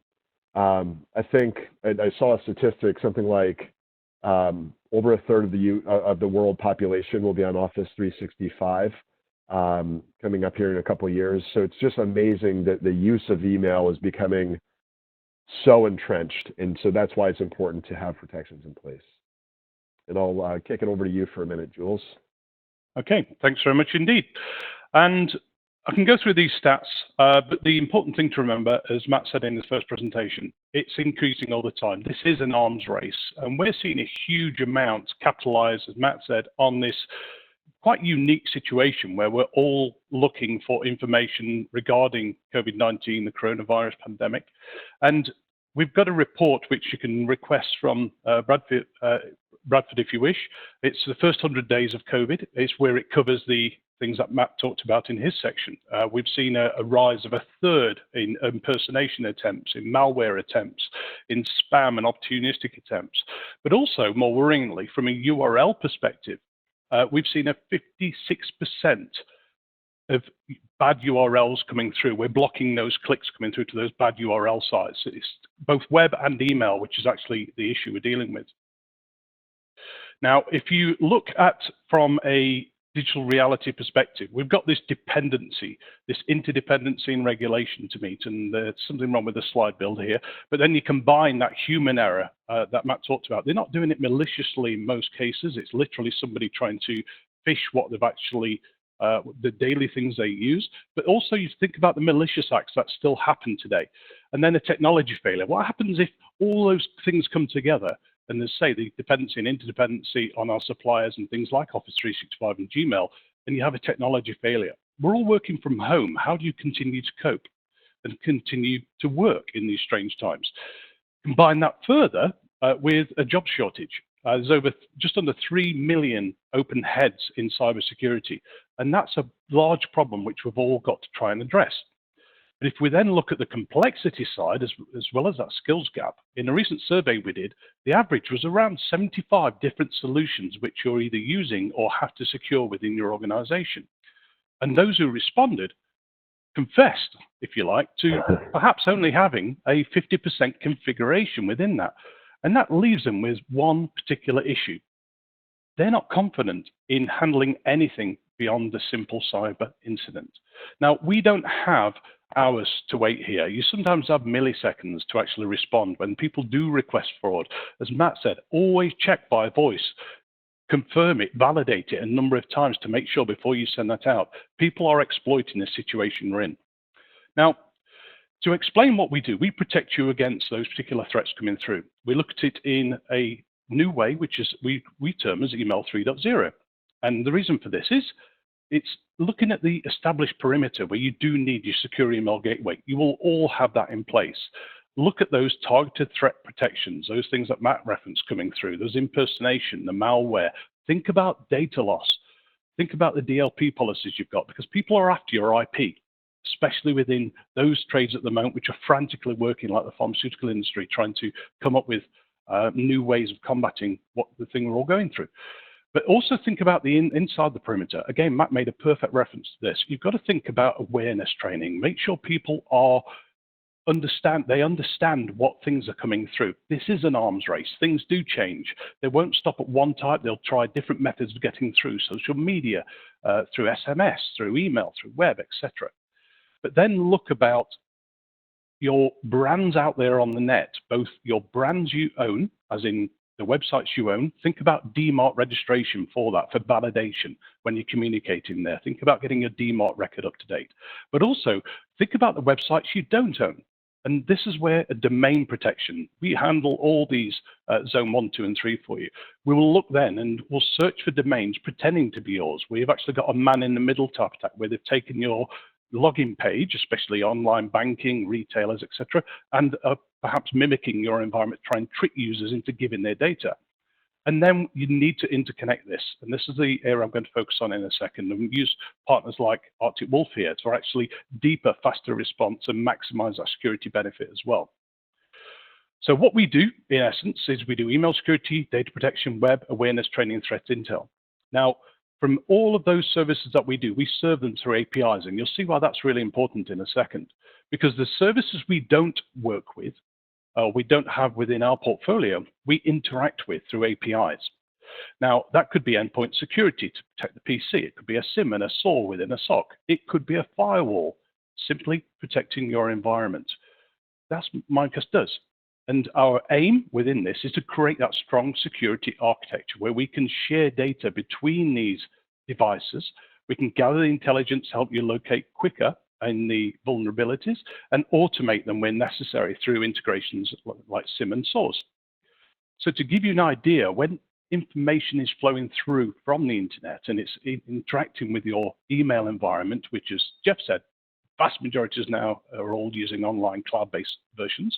Speaker 4: I think I saw a statistic, something like over a third of the world population will be on Office 365 coming up here in a couple of years. So it's just amazing that the use of email is becoming so entrenched, and so that's why it's important to have protections in place. And I'll kick it over to you for a minute, Jules.
Speaker 5: Okay, thanks very much indeed. And I can go through these stats, but the important thing to remember, as Matt said in his first presentation, it's increasing all the time. This is an arms race, and we're seeing a huge amount capitalize, as Matt said, on this quite unique situation where we're all looking for information regarding COVID-19, the coronavirus pandemic. And we've got a report which you can request from Bradford, if you wish. It's the first 100 days of COVID. It's where it covers the things that Matt talked about in his section. We've seen a rise of a third in impersonation attempts, in malware attempts, in spam and opportunistic attempts. But also, more worryingly, from a URL perspective, we've seen a 56% of bad URLs coming through. We're blocking those clicks coming through to those bad URL sites. It's both web and email, which is actually the issue we're dealing with. Now, if you look at from a digital reality perspective, we've got this dependency, this interdependency in regulation to meet, and there's something wrong with the slide build here, but then you combine that human error that Matt talked about. They're not doing it maliciously in most cases. It's literally somebody trying to fish what they've actually, the daily things they use, but also you think about the malicious acts that still happen today. And then a technology failure. What happens if all those things come together? And there's, say, the dependency and interdependency on our suppliers and things like Office 365 and Gmail, and you have a technology failure. We're all working from home. How do you continue to cope and continue to work in these strange times? Combine that further with a job shortage. There's just under 3 million open heads in cybersecurity, and that's a large problem which we've all got to try and address. But if we then look at the complexity side, as well as that skills gap, in a recent survey we did, the average was around 75 different solutions which you're either using or have to secure within your organization. And those who responded confessed, if you like, to perhaps only having a 50% configuration within that. And that leaves them with one particular issue. They're not confident in handling anything beyond a simple cyber incident. Now, we don't have hours to wait here. You sometimes have milliseconds to actually respond when people do request fraud. As Matt said, always check by voice, confirm it, validate it a number of times to make sure before you send that out. People are exploiting the situation we're in. Now, to explain what we do, we protect you against those particular threats coming through. We look at it in a new way, which is we term as email 3.0. And the reason for this is it's looking at the established perimeter where you do need your secure email gateway. You will all have that in place. Look at those targeted threat protections, those things that Matt referenced coming through, those impersonation, the malware. Think about data loss. Think about the DLP policies you've got, because people are after your IP, especially within those trades at the moment which are frantically working, like the pharmaceutical industry, trying to come up with new ways of combating what the thing we're all going through. But also think about the inside the perimeter. Again, Matt made a perfect reference to this. You've got to think about awareness training. Make sure people they understand what things are coming through. This is an arms race. Things do change. They won't stop at one type. They'll try different methods of getting through social media, through SMS, through email, through web, etc. But then look about your brands out there on the net, both your brands you own, as in the websites you own. Think about DMARC registration for that, for validation when you're communicating there. Think about getting your DMARC record up to date. But also think about the websites you don't own. And this is where a domain protection, we handle all these zone 1, 2, and 3 for you. We will look then and we'll search for domains pretending to be yours. We've actually got a man in the middle type attack where they've taken your login page, especially online banking, retailers, etc., and perhaps mimicking your environment, try and trick users into giving their data. And then you need to interconnect this. And this is the area I'm going to focus on in a second. And we use partners like Arctic Wolf here to actually deeper, faster response and maximize that security benefit as well. So what we do, in essence, is we do email security, data protection, web, awareness, training, and threat intel. Now, from all of those services that we do, we serve them through APIs. And you'll see why that's really important in a second. Because the services we don't work with, we don't have within our portfolio, we interact with through APIs. Now, that could be endpoint security to protect the PC. It could be a SIM and a SAW within a SOC. It could be a firewall, simply protecting your environment. That's what Mimecast does. And our aim within this is to create that strong security architecture where we can share data between these devices, We can gather the intelligence to help you locate quicker in the vulnerabilities and automate them when necessary through integrations like SIM and source. So to give you an idea, when information is flowing through from the internet and it's interacting with your email environment, which, as Jeff said, vast majorities now are all using online cloud-based versions,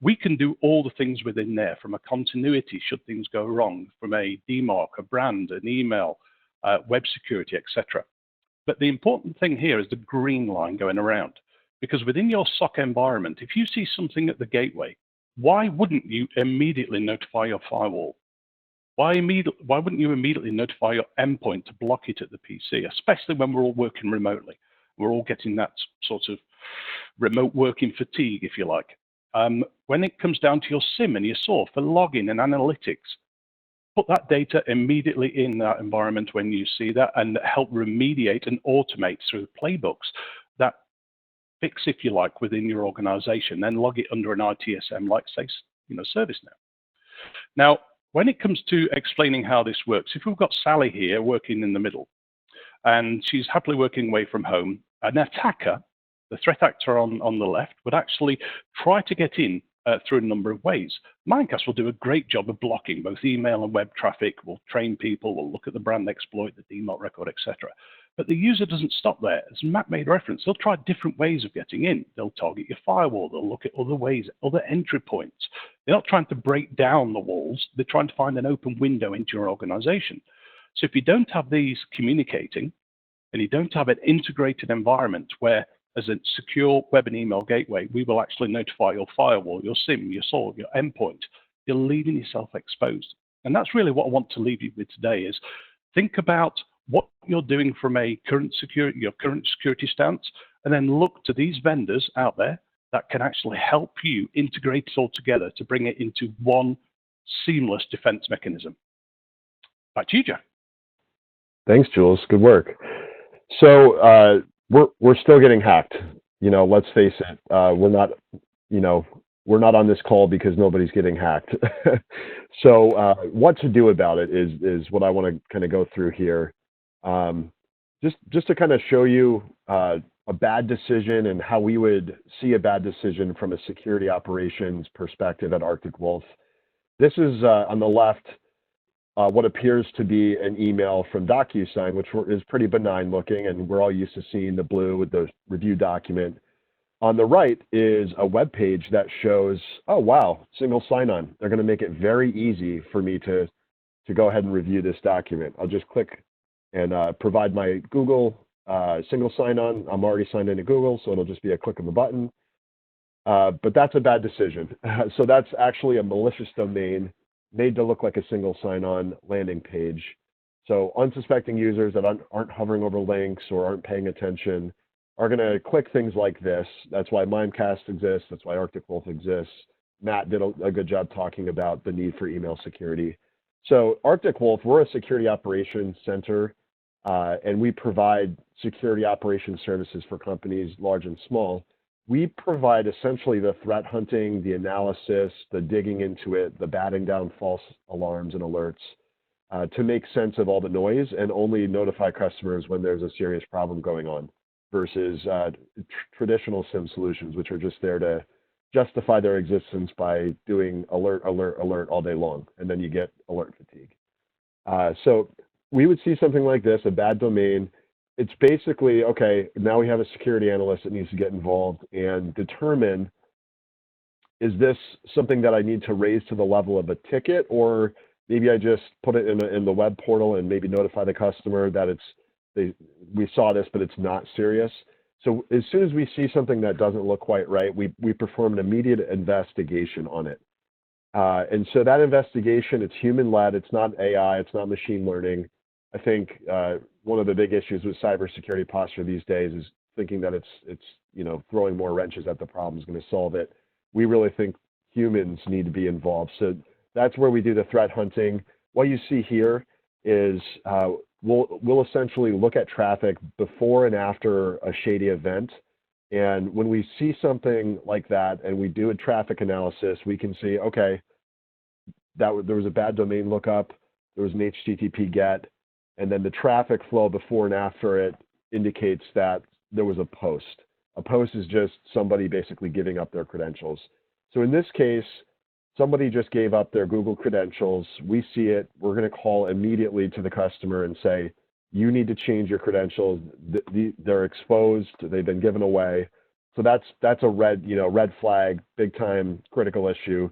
Speaker 5: we can do all the things within there, from a continuity should things go wrong, from a DMARC, a brand, an email, web security, etc. But the important thing here is the green line going around, because within your SOC environment, if you see something at the gateway, why wouldn't you immediately notify your firewall? Why wouldn't you immediately notify your endpoint to block it at the PC, especially when we're all working remotely? We're all getting that sort of remote working fatigue, if you like. When it comes down to your SIM and your SOAR for logging and analytics, put that data immediately in that environment when you see that, and help remediate and automate through playbooks that fix, if you like, within your organization, then log it under an ITSM like, say, ServiceNow. Now, when it comes to explaining how this works, if we've got Sally here working in the middle, and she's happily working away from home, an attacker, the threat actor on the left, would actually try to get in through a number of ways. Mimecast will do a great job of blocking both email and web traffic. We'll train people, we'll look at the brand exploit, the DMARC record, etc. But the user doesn't stop there. As Matt made reference, they'll try different ways of getting in. They'll target your firewall. They'll look at other ways, other entry points. They're not trying to break down the walls. They're trying to find an open window into your organization. So if you don't have these communicating, and you don't have an integrated environment where, as a secure web and email gateway, we will actually notify your firewall, your SIM, your SOAR, your endpoint, you're leaving yourself exposed. And that's really what I want to leave you with today is think about what you're doing from your current security stance, and then look to these vendors out there that can actually help you integrate it all together to bring it into one seamless defense mechanism. Back to you, Jeff.
Speaker 4: Thanks, Jules. Good work. So we're still getting hacked. Let's face it. We're not on this call because nobody's getting hacked. So what to do about it is what I want to kind of go through here. Just to kind of show you a bad decision and how we would see a bad decision from a security operations perspective at Arctic Wolf. This is on the left, what appears to be an email from DocuSign, which is pretty benign looking, and we're all used to seeing the blue with the review document. On the right is a web page that shows, oh, wow, single sign-on. They're going to make it very easy for me to go ahead and review this document. I'll just click and provide my Google single sign-on. I'm already signed into Google, so it'll just be a click of a button. But that's a bad decision. So that's actually a malicious domain made to look like a single sign-on landing page. So unsuspecting users that aren't hovering over links or aren't paying attention are going to click things like this. That's why Mimecast exists. That's why Arctic Wolf exists. Matt did a good job talking about the need for email security. So Arctic Wolf, we're a security operations center, and we provide security operations services for companies large and small. We provide essentially the threat hunting, the analysis, the digging into it, the batting down false alarms and alerts to make sense of all the noise and only notify customers when there's a serious problem going on versus traditional SIM solutions, which are just there to justify their existence by doing alert, alert, alert all day long, and then you get alert fatigue. So we would see something like this, a bad domain. It's basically, okay, now we have a security analyst that needs to get involved and determine, is this something that I need to raise to the level of a ticket, or maybe I just put it in the web portal and maybe notify the customer that we saw this, but it's not serious. So as soon as we see something that doesn't look quite right, we perform an immediate investigation on it. And so that investigation, it's human-led, it's not AI, it's not machine learning. I think one of the big issues with cybersecurity posture these days is thinking that it's throwing more wrenches at the problem is going to solve it. We really think humans need to be involved. So that's where we do the threat hunting. What you see here is we'll essentially look at traffic before and after a shady event. And when we see something like that and we do a traffic analysis, we can see, okay, there was a bad domain lookup, there was an HTTP GET, and then the traffic flow before and after it indicates that there was a post. A post is just somebody basically giving up their credentials. So in this case, somebody just gave up their Google credentials. We see it. We're going to call immediately to the customer and say, you need to change your credentials. They're exposed. They've been given away. So that's a red flag, big time critical issue.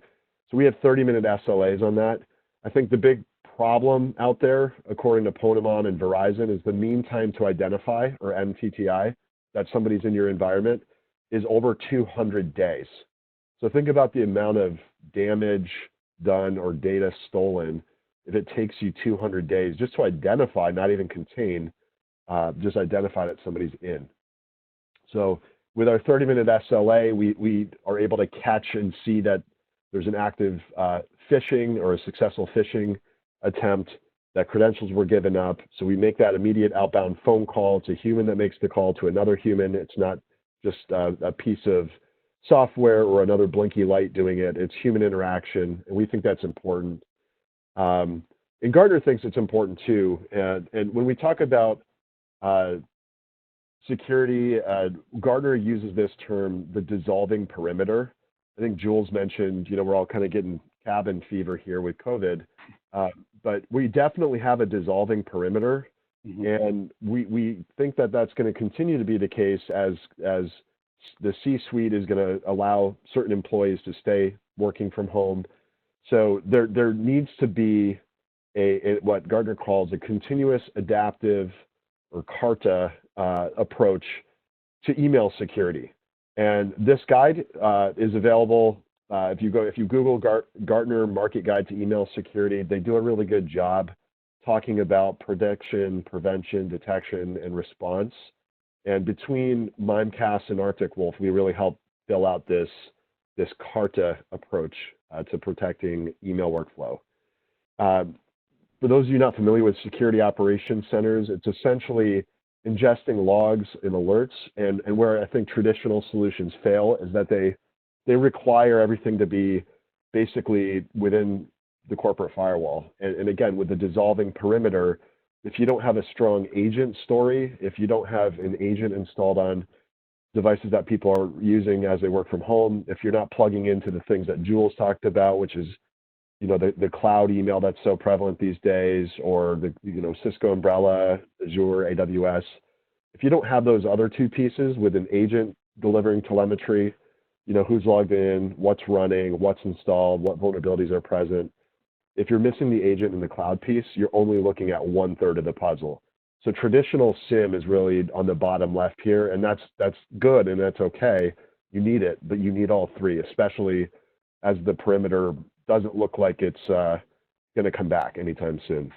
Speaker 4: So we have 30-minute SLAs on that. I think the big problem out there, according to Ponemon and Verizon, is the mean time to identify, or MTTI, that somebody's in your environment is over 200 days. So think about the amount of damage done or data stolen if it takes you 200 days just to identify, not even contain, just identify that somebody's in. So with our 30-minute SLA, we are able to catch and see that there's an active phishing or a successful phishing attempt, that credentials were given up. So we make that immediate outbound phone call. It's a human that makes the call to another human. It's not just a piece of software or another blinky light doing it. It's human interaction, and we think that's important. And Gartner thinks it's important too. And when we talk about security, Gartner uses this term, the dissolving perimeter. I think Jules mentioned, we're all kind of getting cabin fever here with COVID, but we definitely have a dissolving perimeter. Mm-hmm. And we think that that's going to continue to be the case as the C-suite is going to allow certain employees to stay working from home. So there needs to be what Gartner calls a continuous adaptive, or CARTA, approach to email security. And this guide is available. If you Google Gartner Market Guide to Email Security, they do a really good job talking about prediction, prevention, detection, and response. And between Mimecast and Arctic Wolf, we really help fill out this CARTA approach to protecting email workflow. For those of you not familiar with security operations centers, it's essentially ingesting logs and alerts. And where I think traditional solutions fail is that they require everything to be basically within the corporate firewall. And again, with the dissolving perimeter, if you don't have a strong agent story, if you don't have an agent installed on devices that people are using as they work from home, if you're not plugging into the things that Jules talked about, which is the cloud email that's so prevalent these days, or the Cisco umbrella, Azure, AWS, if you don't have those other two pieces with an agent delivering telemetry, who's logged in, what's running, what's installed, what vulnerabilities are present. If you're missing the agent and the cloud piece, you're only looking at 1/3 of the puzzle. So traditional SIEM is really on the bottom left here, and that's good and that's okay. You need it, but you need all three, especially as the perimeter doesn't look like it's going to come back anytime soon.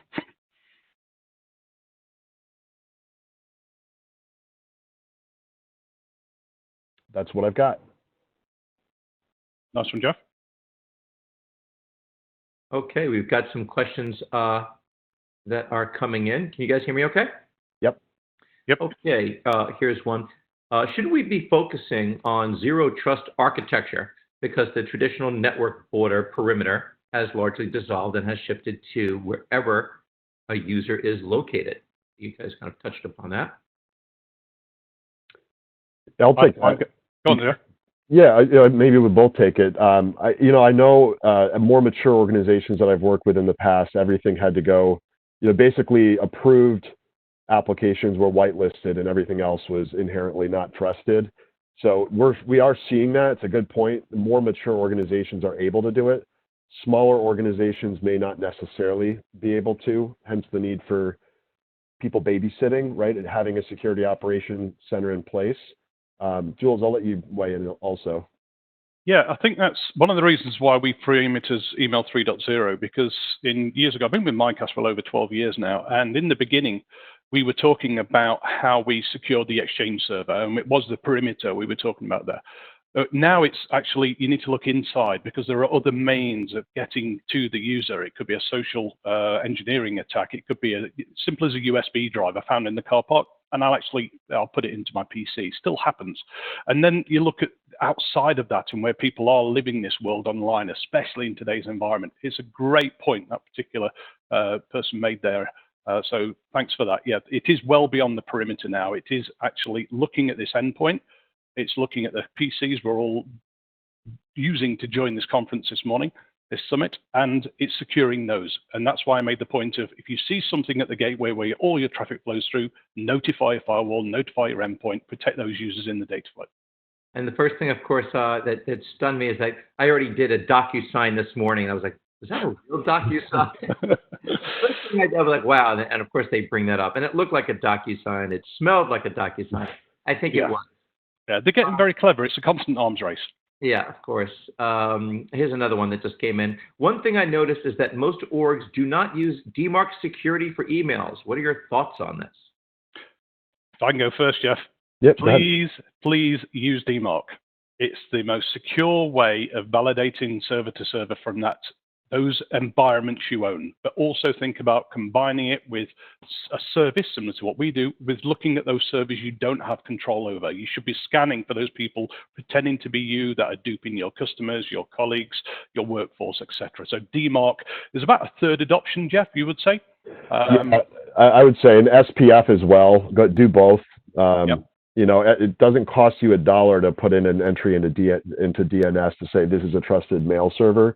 Speaker 4: That's what I've got.
Speaker 5: Nice one, Jeff.
Speaker 2: Okay, we've got some questions that are coming in. Can you guys hear me okay?
Speaker 4: Yep.
Speaker 2: Okay, here's one. Should we be focusing on zero trust architecture because the traditional network border perimeter has largely dissolved and has shifted to wherever a user is located? You guys kind of touched upon that.
Speaker 4: I'll take that.
Speaker 5: Go on there.
Speaker 4: Yeah, maybe we'll both take it. I know more mature organizations that I've worked with in the past, everything had to go, basically approved applications were whitelisted and everything else was inherently not trusted. So we are seeing that. It's a good point. The more mature organizations are able to do it. Smaller organizations may not necessarily be able to, hence the need for people babysitting, right, and having a security operation center in place. Jules, I'll let you weigh in also.
Speaker 5: Yeah, I think that's one of the reasons why we frame it as email 3.0, because years ago, I've been with Mimecast for over 12 years now, and in the beginning, we were talking about how we secured the Exchange server, and it was the perimeter we were talking about there. Now it's actually, you need to look inside because there are other means of getting to the user. It could be a social engineering attack. It could be as simple as a USB drive I found in the car park, and I'll put it into my PC. Still happens. And then you look at outside of that and where people are living this world online, especially in today's environment. It's a great point that particular person made there. So thanks for that. Yeah, it is well beyond the perimeter now. It is actually looking at this endpoint. It's looking at the PCs we're all using to join this conference this morning, this summit, and it's securing those. And that's why I made the point of, if you see something at the gateway where all your traffic flows through, notify your firewall, notify your endpoint, protect those users in the data flow.
Speaker 2: And the first thing, of course, that stunned me is that I already did a DocuSign this morning. I was like, is that a real DocuSign? First thing I was like, wow. And of course, they bring that up. And it looked like a DocuSign. It smelled like a DocuSign. I think it was.
Speaker 5: Yeah, they're getting very clever. It's a constant arms race.
Speaker 2: Yeah, of course. Here's another one that just came in. One thing I noticed is that most orgs do not use DMARC security for emails. What are your thoughts on this?
Speaker 5: If I can go first, Jeff.
Speaker 4: Yep.
Speaker 5: Please use DMARC. It's the most secure way of validating server to server from those environments you own, but also think about combining it with a service similar to what we do, with looking at those servers you don't have control over. You should be scanning for those people pretending to be you that are duping your customers, your colleagues, your workforce, etc. So DMARC is about a third adoption, Jeff, you would say?
Speaker 4: Yeah, I would say an SPF as well. Do both. You know, it doesn't cost you $1 to put in an entry into DNS to say this is a trusted mail server.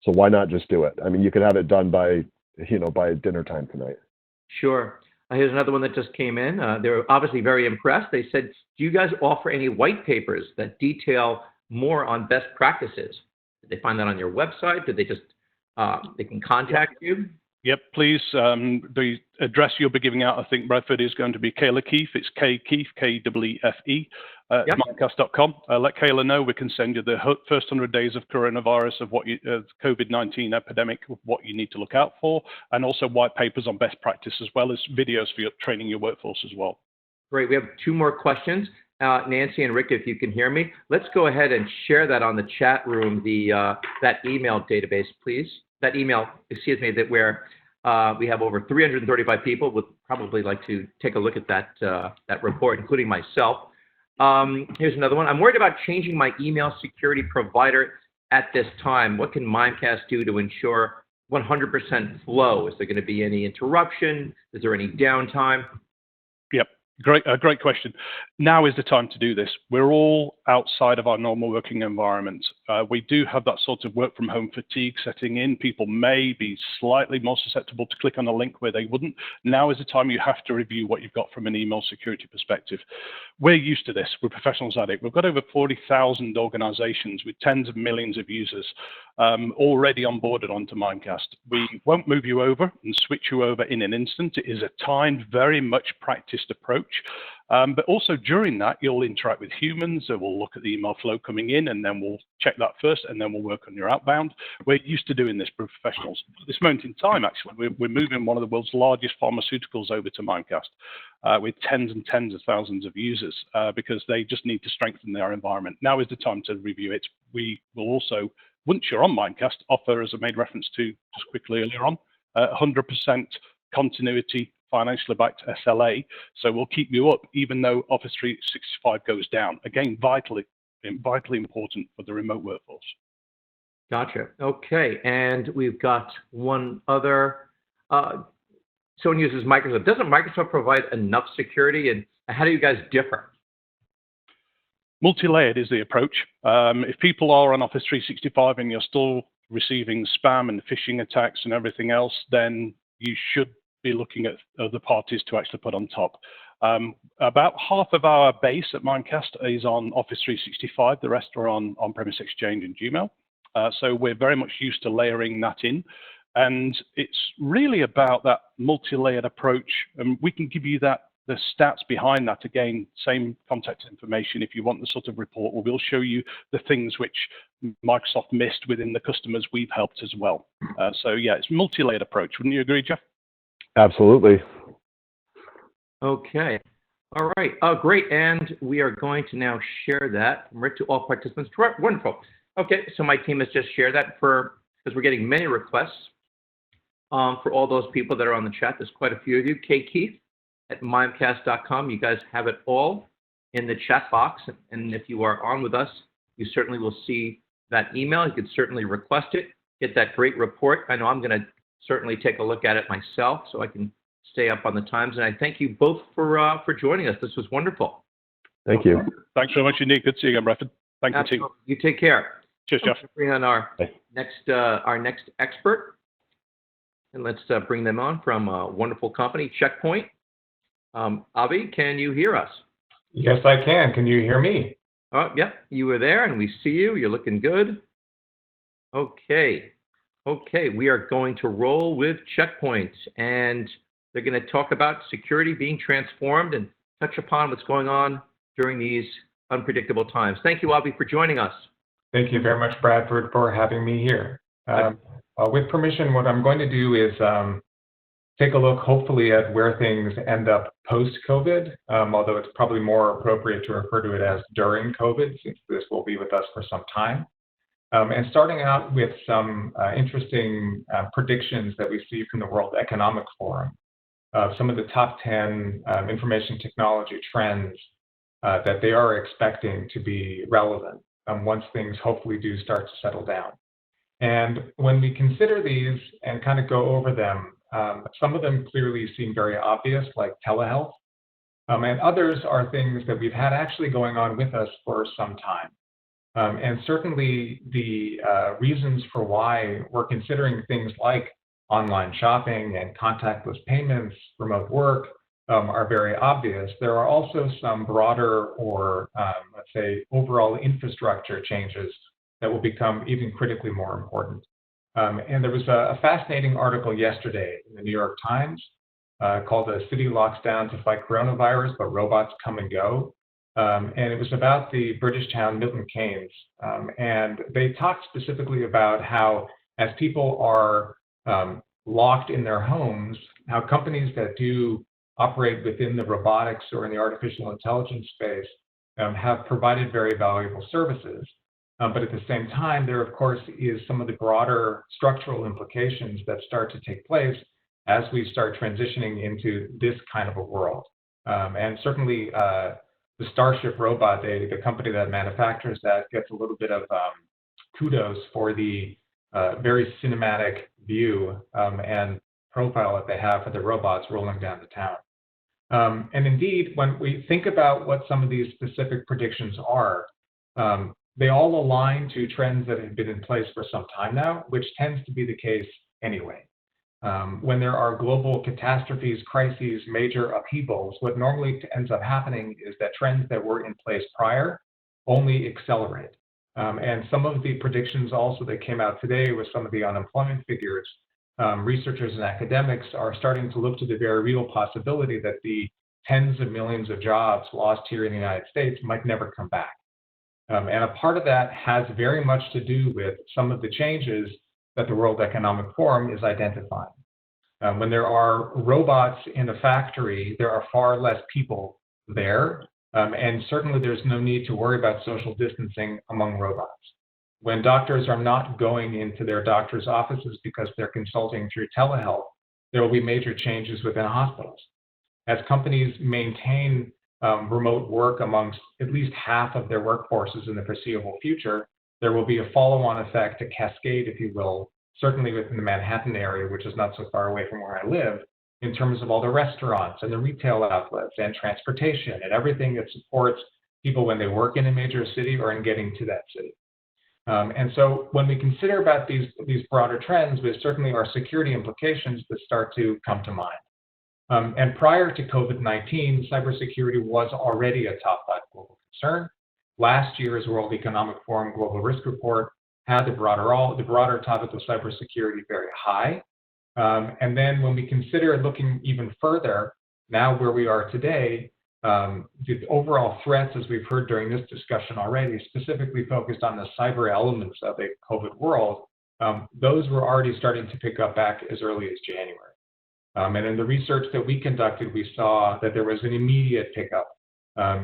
Speaker 4: So why not just do it? I mean, you could have it done by dinner time tonight.
Speaker 2: Sure. Here's another one that just came in. They were obviously very impressed. They said, do you guys offer any white papers that detail more on best practices? Did they find that on your website? Did they just, they can contact you?
Speaker 5: Yep, please. The address you'll be giving out, I think, Bradford, is going to be Kayla Keefe. It's Keefe, K-E-E-F-E, at Mimecast.com. Let Kayla know. We can send you the first 100 days of coronavirus, of what COVID-19 epidemic, what you need to look out for, and also white papers on best practice, as well as videos for your training your workforce as well. Great.
Speaker 2: We have 2 more questions. Nancy and Rick, if you can hear me, let's go ahead and share that on the chat room, that email database, please. That email, excuse me, that where we have over 335 people would probably like to take a look at that report, including myself. Here's another one. I'm worried about changing my email security provider at this time. What can Mimecast do to ensure 100% flow? Is there going to be any interruption? Is there any downtime?
Speaker 5: Yep. Great question. Now is the time to do this. We're all outside of our normal working environment. We do have that sort of work from home fatigue setting in. People may be slightly more susceptible to click on a link where they wouldn't. Now is the time you have to review what you've got from an email security perspective. We're used to this. We're professionals at it. We've got over 40,000 organizations with tens of millions of users already onboarded onto Mimecast. We won't move you over and switch you over in an instant. It is a timed, very much practiced approach. But also during that, you'll interact with humans. So we'll look at the email flow coming in, and then we'll check that first, and then we'll work on your outbound. We're used to doing this for professionals. At this moment in time, actually, we're moving one of the world's largest pharmaceuticals over to Mimecast with tens and tens of thousands of users because they just need to strengthen their environment. Now is the time to review it. We will also, once you're on Mimecast, offer, as I made reference to just quickly earlier on, 100% continuity financially backed SLA, so we'll keep you up even though Office 365 goes down. Again, vitally important for the remote workforce.
Speaker 2: Gotcha. Okay, and we've got one other. Someone uses Microsoft. Doesn't Microsoft provide enough security, and how do you guys differ?
Speaker 5: Multi-layered is the approach. If people are on Office 365 and you're still receiving spam and phishing attacks and everything else, then you should be looking at other parties to actually put on top. About half of our base at Mimecast is on Office 365. The rest are on on-premise Exchange and Gmail. So we're very much used to layering that in. And it's really about that multi-layered approach. And we can give you the stats behind that. Again, same contact information. If you want the sort of report, we'll show you the things which Microsoft missed within the customers we've helped as well. So yeah, it's a multi-layered approach. Wouldn't you agree, Jeff?
Speaker 4: Absolutely.
Speaker 2: Okay. All right. Great. And we are going to now share that right to all participants. Wonderful. Okay. So my team has just shared that because we're getting many requests for all those people that are on the chat. There's quite a few of you. Keefe at Mimecast.com. You guys have it all in the chat box. And if you are on with us, you certainly will see that email. You could certainly request it, get that great report. I know I'm going to certainly take a look at it myself so I can stay up on the times. And I thank you both for joining us. This was wonderful.
Speaker 4: Thank you.
Speaker 5: Thanks so much indeed. Good to see you again, Bradford. Thank you, team.
Speaker 2: You take care.
Speaker 5: Cheers, Jeff.
Speaker 2: Bring on our next expert, and let's bring them on from a wonderful company, Checkpoint. Avi, can you hear us?
Speaker 6: Yes, I can. Can you hear me?
Speaker 2: Oh, yeah, you were there, and we see you. You're looking good. Okay, we are going to roll with Checkpoint, and they're going to talk about security being transformed and touch upon what's going on during these unpredictable times. Thank you, Avi, for joining us.
Speaker 6: Thank you very much, Bradford, for having me here. With permission, what I'm going to do is take a look, hopefully, at where things end up post-COVID, although it's probably more appropriate to refer to it as during COVID, since this will be with us for some time. And starting out with some interesting predictions that we see from the World Economic Forum, some of the top 10 information technology trends that they are expecting to be relevant once things hopefully do start to settle down. And when we consider these and kind of go over them, some of them clearly seem very obvious, like telehealth, and others are things that we've had actually going on with us for some time. And certainly the reasons for why we're considering things like online shopping and contactless payments, remote work, are very obvious. There are also some broader or, let's say, overall infrastructure changes that will become even critically more important. And there was a fascinating article yesterday in the New York Times called "The City Locks Down to Fight Coronavirus, but Robots Come and Go." And it was about the British town Milton Keynes. And they talked specifically about how, as people are locked in their homes, how companies that do operate within the robotics or in the artificial intelligence space have provided very valuable services. But at the same time, there, of course, is some of the broader structural implications that start to take place as we start transitioning into this kind of a world. And certainly, the Starship robot, the company that manufactures that, gets a little bit of kudos for the very cinematic view and profile that they have for the robots rolling down the town. And indeed, when we think about what some of these specific predictions are, they all align to trends that have been in place for some time now, which tends to be the case anyway. When there are global catastrophes, crises, major upheavals, what normally ends up happening is that trends that were in place prior only accelerate. And some of the predictions also that came out today with some of the unemployment figures, researchers and academics are starting to look to the very real possibility that the tens of millions of jobs lost here in the United States might never come back. And a part of that has very much to do with some of the changes that the World Economic Forum is identifying. When there are robots in a factory, there are far less people there, and certainly there's no need to worry about social distancing among robots. When doctors are not going into their doctor's offices because they're consulting through telehealth, there will be major changes within hospitals. As companies maintain remote work amongst at least half of their workforces in the foreseeable future, there will be a follow-on effect, a cascade, if you will, certainly within the Manhattan area, which is not so far away from where I live, in terms of all the restaurants and the retail outlets and transportation and everything that supports people when they work in a major city or in getting to that city. And so when we consider about these broader trends, there certainly are security implications that start to come to mind. And prior to COVID-19, cybersecurity was already a top 5 global concern. Last year's World Economic Forum Global Risk Report had the broader topic of cybersecurity very high. And then when we consider looking even further, now where we are today, the overall threats, as we've heard during this discussion already, specifically focused on the cyber elements of a COVID world, those were already starting to pick up back as early as January. And in the research that we conducted, we saw that there was an immediate pickup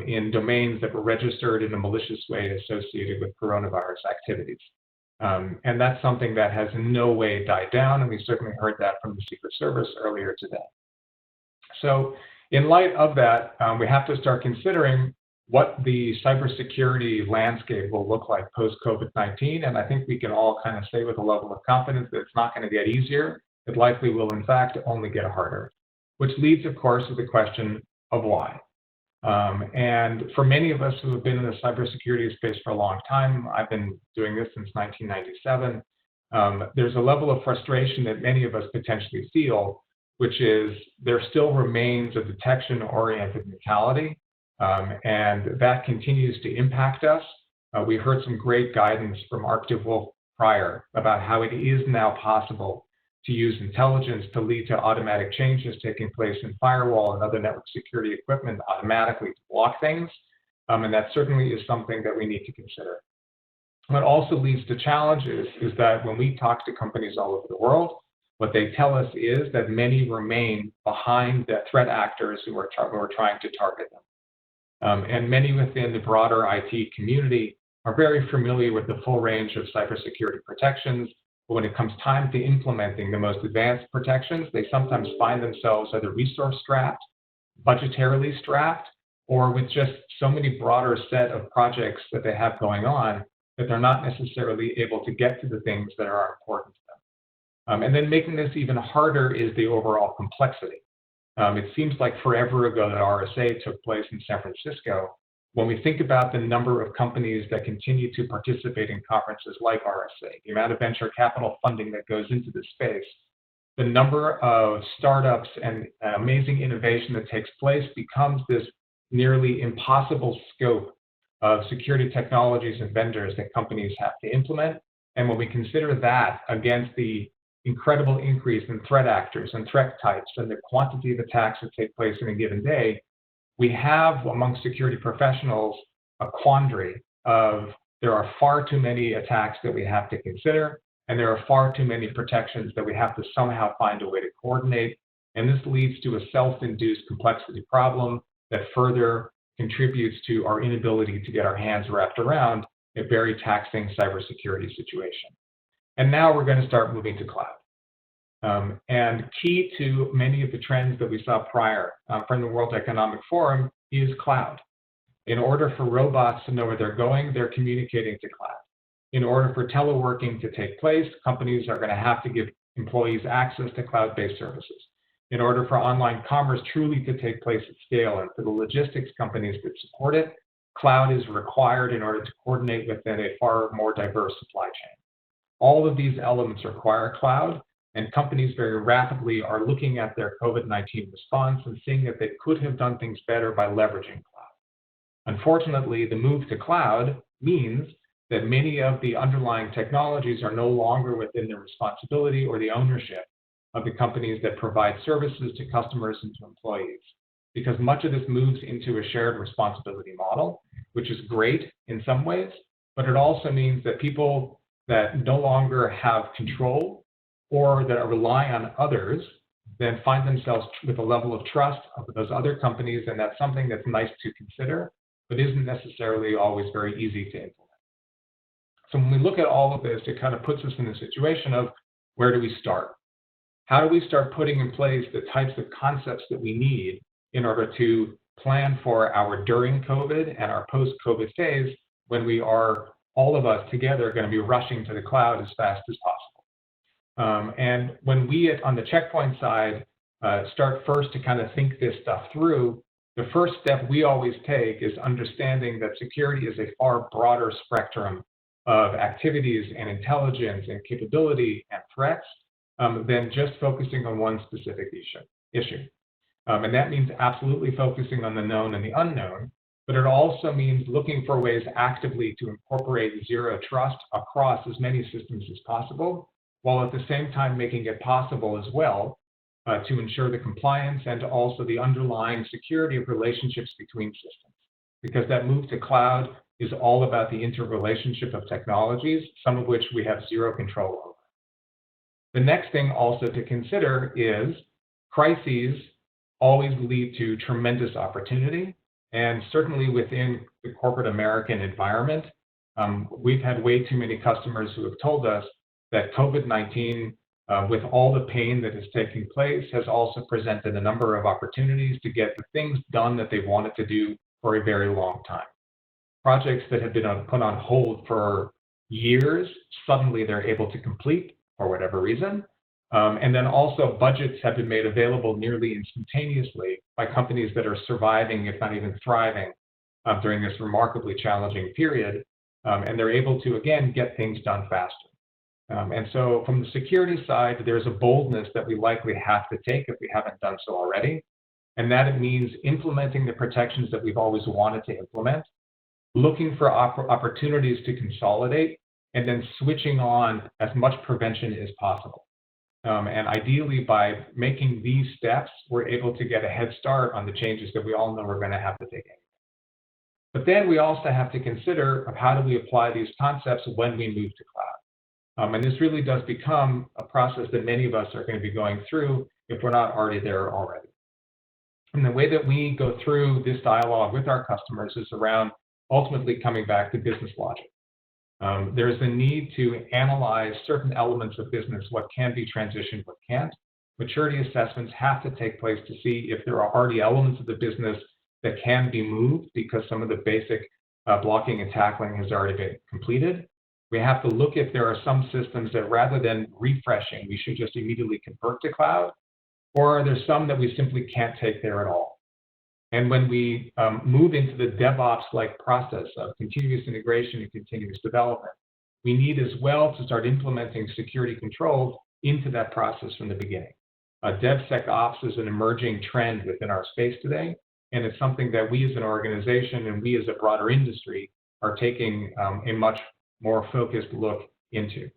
Speaker 6: in domains that were registered in a malicious way associated with coronavirus activities. And that's something that has in no way died down, and we certainly heard that from the Secret Service earlier today. So in light of that, we have to start considering what the cybersecurity landscape will look like post-COVID-19, and I think we can all kind of say with a level of confidence that it's not going to get easier. It likely will, in fact, only get harder. which leads, of course, to the question of why. And for many of us who have been in the cybersecurity space for a long time, I've been doing this since 1997, there's a level of frustration that many of us potentially feel, which is there still remains a detection-oriented mentality, and that continues to impact us. We heard some great guidance from Mark DeWolf prior about how it is now possible to use intelligence to lead to automatic changes taking place in firewall and other network security equipment automatically to block things. And that certainly is something that we need to consider. What also leads to challenges is that when we talk to companies all over the world, what they tell us is that many remain behind the threat actors who are trying to target them. And many within the broader IT community are very familiar with the full range of cybersecurity protections, but when it comes time to implementing the most advanced protections, they sometimes find themselves either resource strapped, budgetarily strapped, or with just so many broader set of projects that they have going on that they're not necessarily able to get to the things that are important to them. And then making this even harder is the overall complexity. It seems like forever ago that RSA took place in San Francisco. When we think about the number of companies that continue to participate in conferences like RSA, the amount of venture capital funding that goes into this space, the number of startups and amazing innovation that takes place becomes this nearly impossible scope of security technologies and vendors that companies have to implement. And when we consider that against the incredible increase in threat actors and threat types and the quantity of attacks that take place in a given day, we have among security professionals a quandary of there are far too many attacks that we have to consider, and there are far too many protections that we have to somehow find a way to coordinate. And this leads to a self-induced complexity problem that further contributes to our inability to get our hands wrapped around a very taxing cybersecurity situation. And now we're going to start moving to cloud. And key to many of the trends that we saw prior from the World Economic Forum is cloud. In order for robots to know where they're going, they're communicating to cloud. In order for teleworking to take place, companies are going to have to give employees access to cloud-based services. In order for online commerce truly to take place at scale and for the logistics companies that support it, cloud is required in order to coordinate within a far more diverse supply chain. All of these elements require cloud, and companies very rapidly are looking at their COVID-19 response and seeing that they could have done things better by leveraging cloud. Unfortunately, the move to cloud means that many of the underlying technologies are no longer within the responsibility or the ownership of the companies that provide services to customers and to employees. Because much of this moves into a shared responsibility model, which is great in some ways, but it also means that people that no longer have control or that are relying on others then find themselves with a level of trust of those other companies, and that's something that's nice to consider, but isn't necessarily always very easy to implement. So when we look at all of this, it kind of puts us in the situation of where do we start? How do we start putting in place the types of concepts that we need in order to plan for our during COVID and our post-COVID phase when we are, all of us together, going to be rushing to the cloud as fast as possible? And when we on the Checkpoint side start first to kind of think this stuff through, the first step we always take is understanding that security is a far broader spectrum of activities and intelligence and capability and threats than just focusing on one specific issue. And that means absolutely focusing on the known and the unknown, but it also means looking for ways actively to incorporate zero trust across as many systems as possible, while at the same time making it possible as well to ensure the compliance and also the underlying security of relationships between systems. Because that move to cloud is all about the interrelationship of technologies, some of which we have zero control over. The next thing also to consider is crises always lead to tremendous opportunity, and certainly within the corporate American environment, we've had way too many customers who have told us that COVID-19, with all the pain that is taking place, has also presented a number of opportunities to get the things done that they wanted to do for a very long time. Projects that have been put on hold for years, suddenly they're able to complete for whatever reason. And then also budgets have been made available nearly instantaneously by companies that are surviving, if not even thriving, during this remarkably challenging period. And they're able to, again, get things done faster. And so from the security side, there's a boldness that we likely have to take if we haven't done so already. And that it means implementing the protections that we've always wanted to implement, looking for opportunities to consolidate, and then switching on as much prevention as possible. And ideally, by making these steps, we're able to get a head start on the changes that we all know we're going to have to take anyway. But then we also have to consider of how do we apply these concepts when we move to cloud. And this really does become a process that many of us are going to be going through if we're not already there already. And the way that we go through this dialogue with our customers is around ultimately coming back to business logic. There's a need to analyze certain elements of business, what can be transitioned, what can't. Maturity assessments have to take place to see if there are already elements of the business that can be moved because some of the basic blocking and tackling has already been completed. We have to look if there are some systems that rather than refreshing, we should just immediately convert to cloud, or are there some that we simply can't take there at all. And when we move into the DevOps-like process of continuous integration and continuous development, we need as well to start implementing security controls into that process from the beginning. DevSecOps is an emerging trend within our space today, and it's something that we as an organization and we as a broader industry are taking a much more focused look into.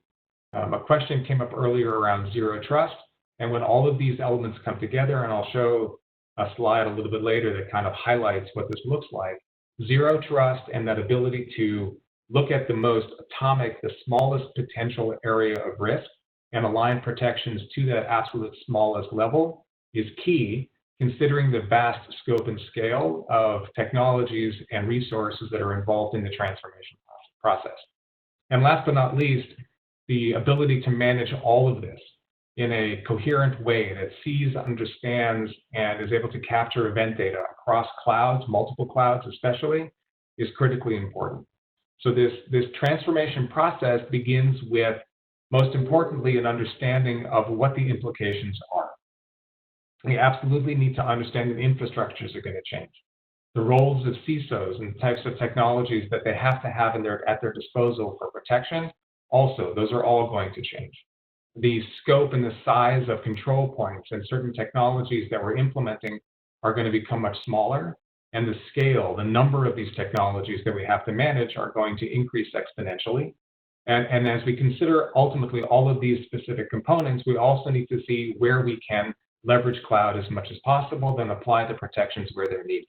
Speaker 6: A question came up earlier around zero trust, and when all of these elements come together, and I'll show a slide a little bit later that kind of highlights what this looks like, zero trust and that ability to look at the most atomic, the smallest potential area of risk and align protections to that absolute smallest level is key, considering the vast scope and scale of technologies and resources that are involved in the transformation process. And last but not least, the ability to manage all of this in a coherent way that sees, understands, and is able to capture event data across clouds, multiple clouds especially, is critically important. So this transformation process begins with, most importantly, an understanding of what the implications are. We absolutely need to understand that infrastructures are going to change. The roles of CISOs and the types of technologies that they have to have at their disposal for protection, also, those are all going to change. The scope and the size of control points and certain technologies that we're implementing are going to become much smaller, and the scale, the number of these technologies that we have to manage are going to increase exponentially. And as we consider ultimately all of these specific components, we also need to see where we can leverage cloud as much as possible, then apply the protections where they're needed.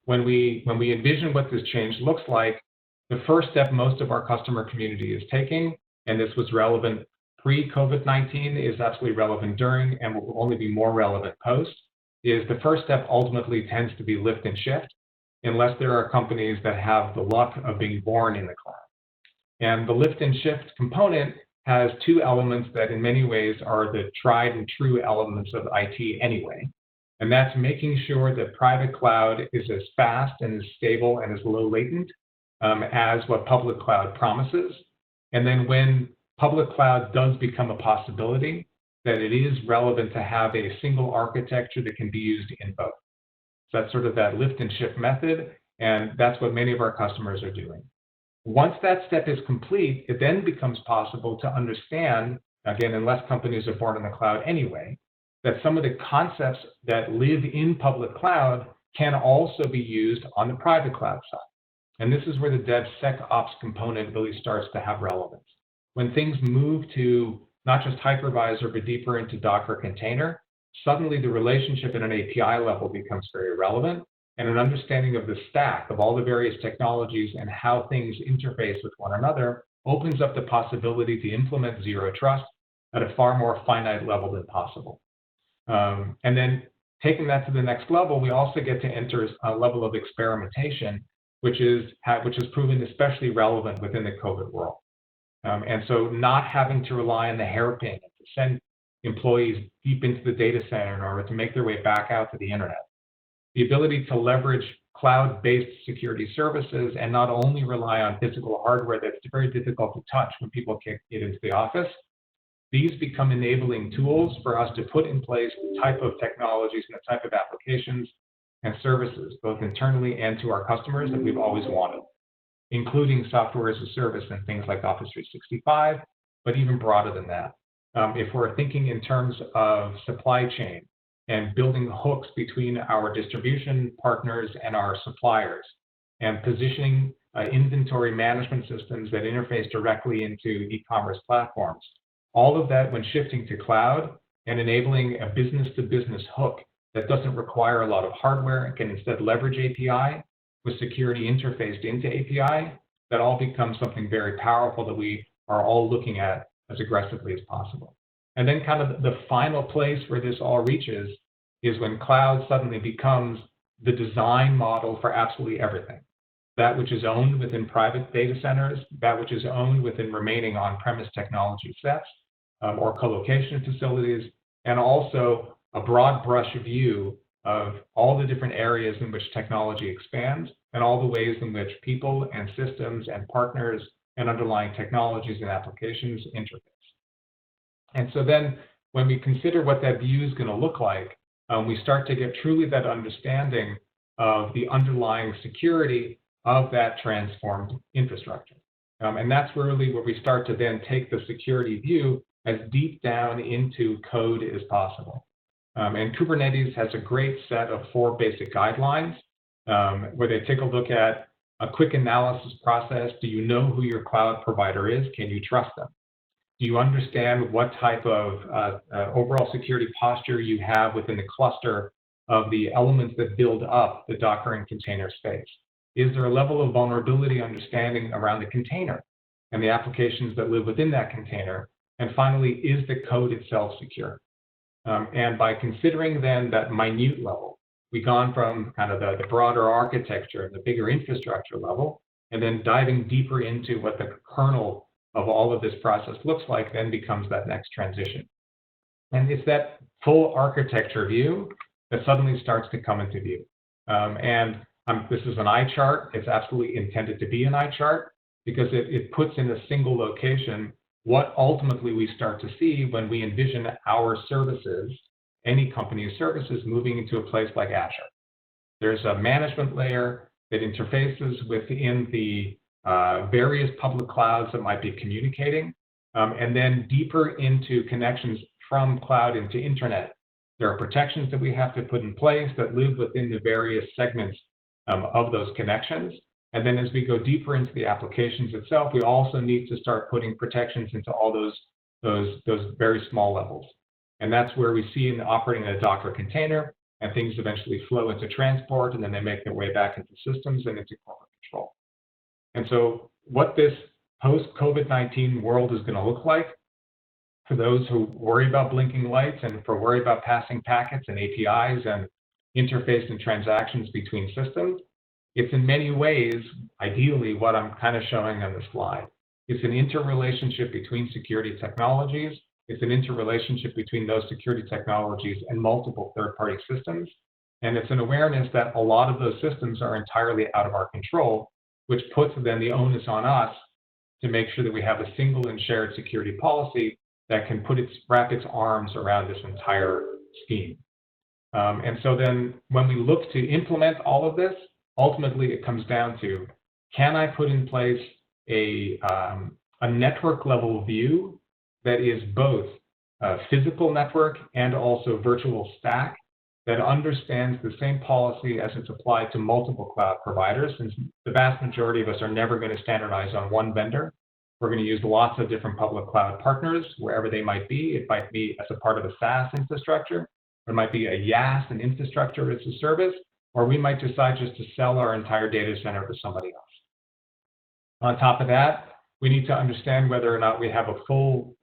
Speaker 6: When we envision what this change looks like, the first step most of our customer community is taking, and this was relevant pre-COVID-19, is absolutely relevant during, and will only be more relevant post, is the first step ultimately tends to be lift and shift, unless there are companies that have the luck of being born in the cloud. And the lift and shift component has two elements that in many ways are the tried and true elements of IT anyway. And that's making sure that private cloud is as fast and as stable and as low latent as what public cloud promises. And then when public cloud does become a possibility, that it is relevant to have a single architecture that can be used in both. So that's sort of that lift and shift method, and that's what many of our customers are doing. Once that step is complete, it then becomes possible to understand, again, unless companies are born in the cloud anyway, that some of the concepts that live in public cloud can also be used on the private cloud side. And this is where the DevSecOps component really starts to have relevance. When things move to not just hypervisor, but deeper into Docker container, suddenly the relationship at an API level becomes very relevant, and an understanding of the stack of all the various technologies and how things interface with one another opens up the possibility to implement zero trust at a far more finite level than possible. And then taking that to the next level, we also get to enter a level of experimentation, which has proven especially relevant within the COVID world. And so not having to rely on the hairpin to send employees deep into the data center in order to make their way back out to the internet. The ability to leverage cloud-based security services and not only rely on physical hardware that's very difficult to touch when people can't get into the office. these become enabling tools for us to put in place the type of technologies and the type of applications and services, both internally and to our customers, that we've always wanted, including software as a service and things like Office 365, but even broader than that. If we're thinking in terms of supply chain and building hooks between our distribution partners and our suppliers, and positioning inventory management systems that interface directly into e-commerce platforms, all of that when shifting to cloud and enabling a business-to-business hook that doesn't require a lot of hardware and can instead leverage API with security interfaced into API, that all becomes something very powerful that we are all looking at as aggressively as possible. And then kind of the final place where this all reaches is when cloud suddenly becomes the design model for absolutely everything. That which is owned within private data centers, that which is owned within remaining on-premise technology sets or co-location facilities, and also a broad brush view of all the different areas in which technology expands and all the ways in which people and systems and partners and underlying technologies and applications interface. And so then when we consider what that view is going to look like, we start to get truly that understanding of the underlying security of that transformed infrastructure. And that's really where we start to then take the security view as deep down into code as possible. And Kubernetes has a great set of 4 basic guidelines where they take a look at a quick analysis process. Do you know who your cloud provider is? Can you trust them? Do you understand what type of overall security posture you have within the cluster of the elements that build up the Docker and container space? Is there a level of vulnerability understanding around the container and the applications that live within that container? And finally, is the code itself secure? And by considering then that minute level, we've gone from kind of the broader architecture and the bigger infrastructure level, and then diving deeper into what the kernel of all of this process looks like, then becomes that next transition. And it's that full architecture view that suddenly starts to come into view. This is an eye chart. It's absolutely intended to be an eye chart because it puts in a single location what ultimately we start to see when we envision our services, any company's services, moving into a place like Azure. There's a management layer that interfaces within the various public clouds that might be communicating, and then deeper into connections from cloud into internet. There are protections that we have to put in place that live within the various segments of those connections. And then as we go deeper into the applications itself, we also need to start putting protections into all those very small levels. And that's where we see in operating in a Docker container, and things eventually flow into transport, and then they make their way back into systems and into corporate control. And so what this post-COVID-19 world is going to look like, for those who worry about blinking lights and for worry about passing packets and APIs and interface and transactions between systems, it's in many ways, ideally, what I'm kind of showing on the slide. It's an interrelationship between security technologies. It's an interrelationship between those security technologies and multiple third-party systems. And it's an awareness that a lot of those systems are entirely out of our control, which puts then the onus on us to make sure that we have a single and shared security policy that can wrap its arms around this entire scheme. And so then when we look to implement all of this, ultimately it comes down to, can I put in place a network level view that is both a physical network and also virtual stack that understands the same policy as it's applied to multiple cloud providers, since the vast majority of us are never going to standardize on one vendor. We're going to use lots of different public cloud partners wherever they might be. It might be as a part of a SaaS infrastructure. It might be a IaaS, an infrastructure as a service, or we might decide just to sell our entire data center to somebody else. On top of that, we need to understand whether or not we have a full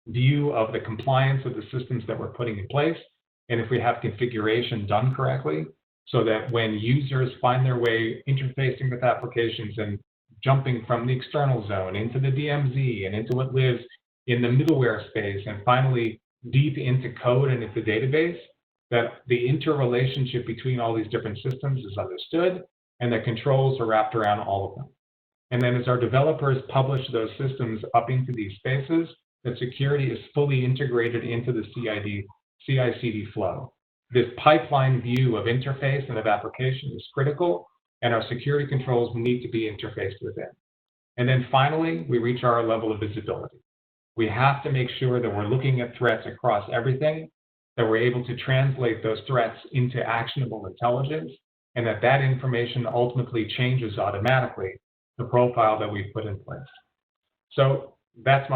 Speaker 6: view of the compliance of the systems that we're putting in place, and if we have configuration done correctly, so that when users find their way interfacing with applications and jumping from the external zone into the DMZ and into what lives in the middleware space, and finally deep into code and into database, that the interrelationship between all these different systems is understood and the controls are wrapped around all of them. And then as our developers publish those systems up into these spaces, that security is fully integrated into the CI/CD flow. This pipeline view of interface and of application is critical, and our security controls need to be interfaced within. And then finally, we reach our level of visibility. We have to make sure that we're looking at threats across everything, that we're able to translate those threats into actionable intelligence, and that that information ultimately changes automatically the profile that we've put in place. So that's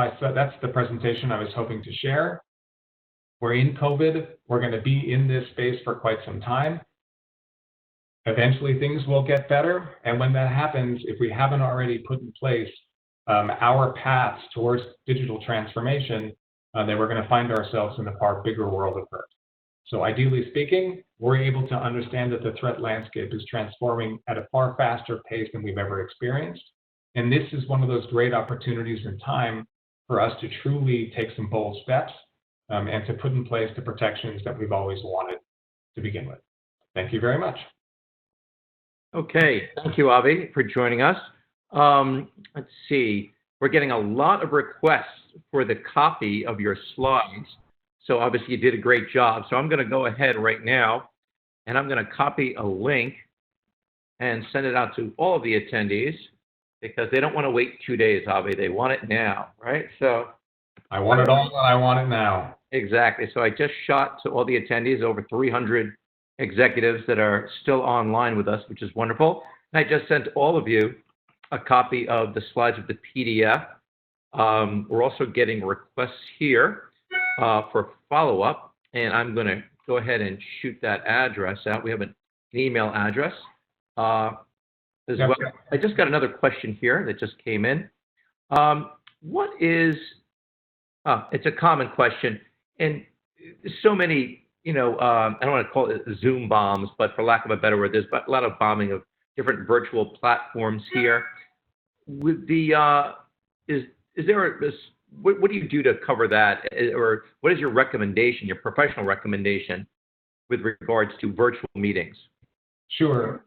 Speaker 6: the presentation I was hoping to share. We're in COVID. We're going to be in this space for quite some time. Eventually, things will get better. And when that happens, if we haven't already put in place our paths towards digital transformation, then we're going to find ourselves in a far bigger world of hurt. So ideally speaking, we're able to understand that the threat landscape is transforming at a far faster pace than we've ever experienced. And this is one of those great opportunities in time for us to truly take some bold steps and to put in place the protections that we've always wanted to begin with. Thank you very much.
Speaker 2: Okay, thank you, Avi, for joining us. Let's see, we're getting a lot of requests for the copy of your slides. So obviously you did a great job. So I'm going to go ahead right now and I'm going to copy a link and send it out to all of the attendees because they don't want to wait 2 days, Avi. They want it now, right? So
Speaker 6: I want it all and I want it now.
Speaker 2: Exactly. So I just shot to all the attendees, over 300 executives that are still online with us, which is wonderful. And I just sent all of you a copy of the slides of the PDF. We're also getting requests here for follow-up, and I'm going to go ahead and shoot that address out. We have an email address as well. I just got another question here that just came in. What is, it's a common question, and so many, I don't want to call it Zoom bombs, but for lack of a better word, there's a lot of bombing of different virtual platforms here. With the, is there what do you do to cover that, or what is your recommendation, your professional recommendation, with regards to virtual meetings?
Speaker 6: Sure.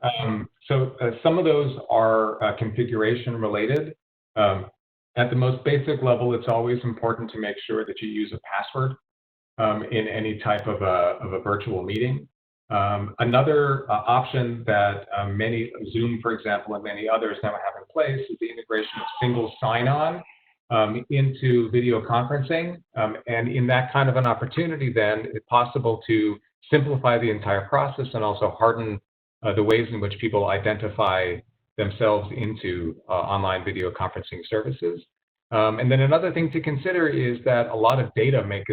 Speaker 6: So some of those are configuration related. At the most basic level, it's always important to make sure that you use a password in any type of a virtual meeting. Another option that Zoom, for example, and many others now have in place is the integration of single sign-on into video conferencing. And in that kind of an opportunity, then it's possible to simplify the entire process and also harden the ways in which people identify themselves into online video conferencing services. And then another thing to consider is that a lot of data make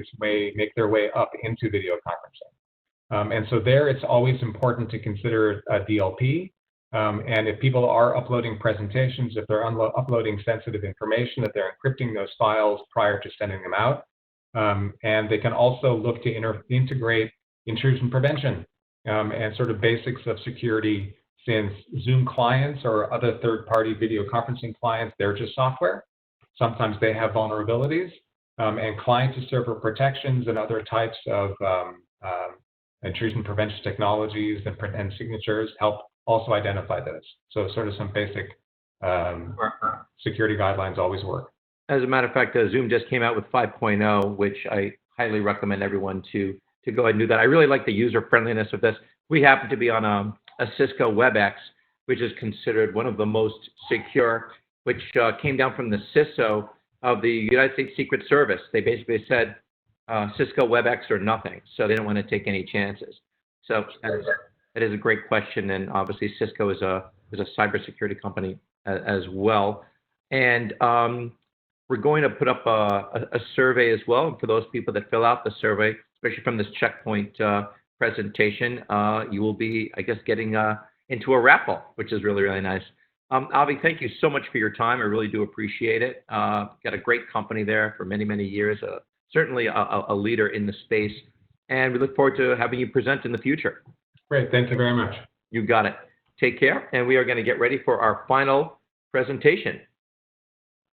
Speaker 6: their way up into video conferencing. And so there, it's always important to consider DLP. And if people are uploading presentations, if they're uploading sensitive information, that they're encrypting those files prior to sending them out. And they can also look to integrate intrusion prevention and sort of basics of security, since Zoom clients or other third-party video conferencing clients, they're just software. Sometimes they have vulnerabilities, and client-to-server protections and other types of intrusion prevention technologies and signatures help also identify those. So sort of some basic security guidelines always work.
Speaker 2: As a matter of fact, Zoom just came out with 5.0, which I highly recommend everyone to go ahead and do that. I really like the user friendliness of this. We happen to be on a Cisco WebEx, which is considered one of the most secure, which came down from the CISO of the United States Secret Service. They basically said Cisco WebEx or nothing, so they don't want to take any chances. So that is a great question, and obviously Cisco is a cybersecurity company as well. And we're going to put up a survey as well. And for those people that fill out the survey, especially from this checkpoint presentation, you will be, I guess, getting into a raffle, which is really, really nice. Avi, thank you so much for your time. I really do appreciate it. Got a great company there for many, many years, certainly a leader in the space. And we look forward to having you present in the future.
Speaker 6: Great. Thank you very much.
Speaker 2: You got it. Take care. And we are going to get ready for our final presentation.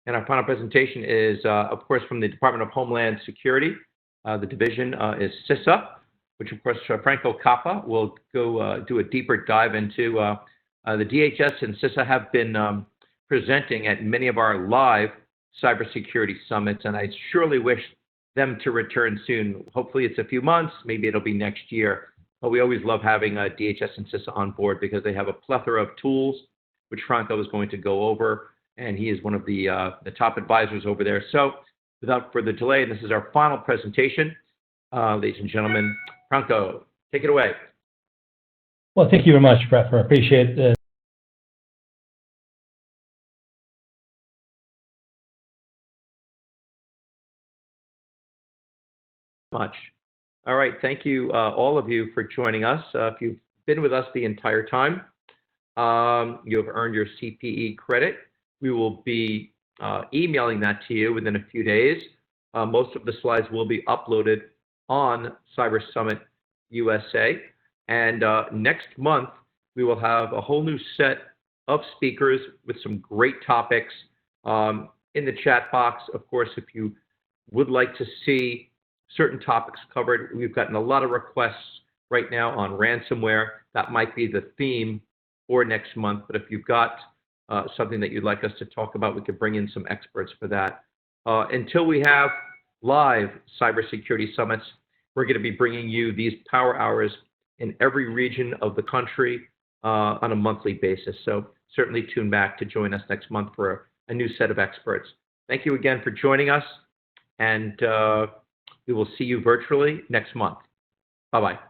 Speaker 2: And our final presentation is, of course, from the Department of Homeland Security. The division is CISA, which, of course, Franco Cappa will go do a deeper dive into. The DHS and CISA have been presenting at many of our live cybersecurity summits, and I surely wish them to return soon. Hopefully it's a few months, maybe it'll be next year. But we always love having DHS and CISA on board because they have a plethora of tools, which Franco is going to go over, and he is one of the top advisors over there. So without further delay, this is our final presentation. Ladies and gentlemen, Franco, take it away.
Speaker 7: Well, thank you very much, Brad. I appreciate it.
Speaker 2: Much. All right, thank you, all of you, for joining us. If you've been with us the entire time, you have earned your CPE credit. We will be emailing that to you within a few days. Most of the slides will be uploaded on Cyber Summit USA. And next month, we will have a whole new set of speakers with some great topics. In the chat box, of course, if you would like to see certain topics covered, we've gotten a lot of requests right now on ransomware. That might be the theme for next month. But if you've got something that you'd like us to talk about, we could bring in some experts for that. Until we have live cybersecurity summits, we're going to be bringing you these power hours in every region of the country on a monthly basis. So certainly tune back to join us next month for a new set of experts. Thank you again for joining us, and we will see you virtually next month. Bye-bye.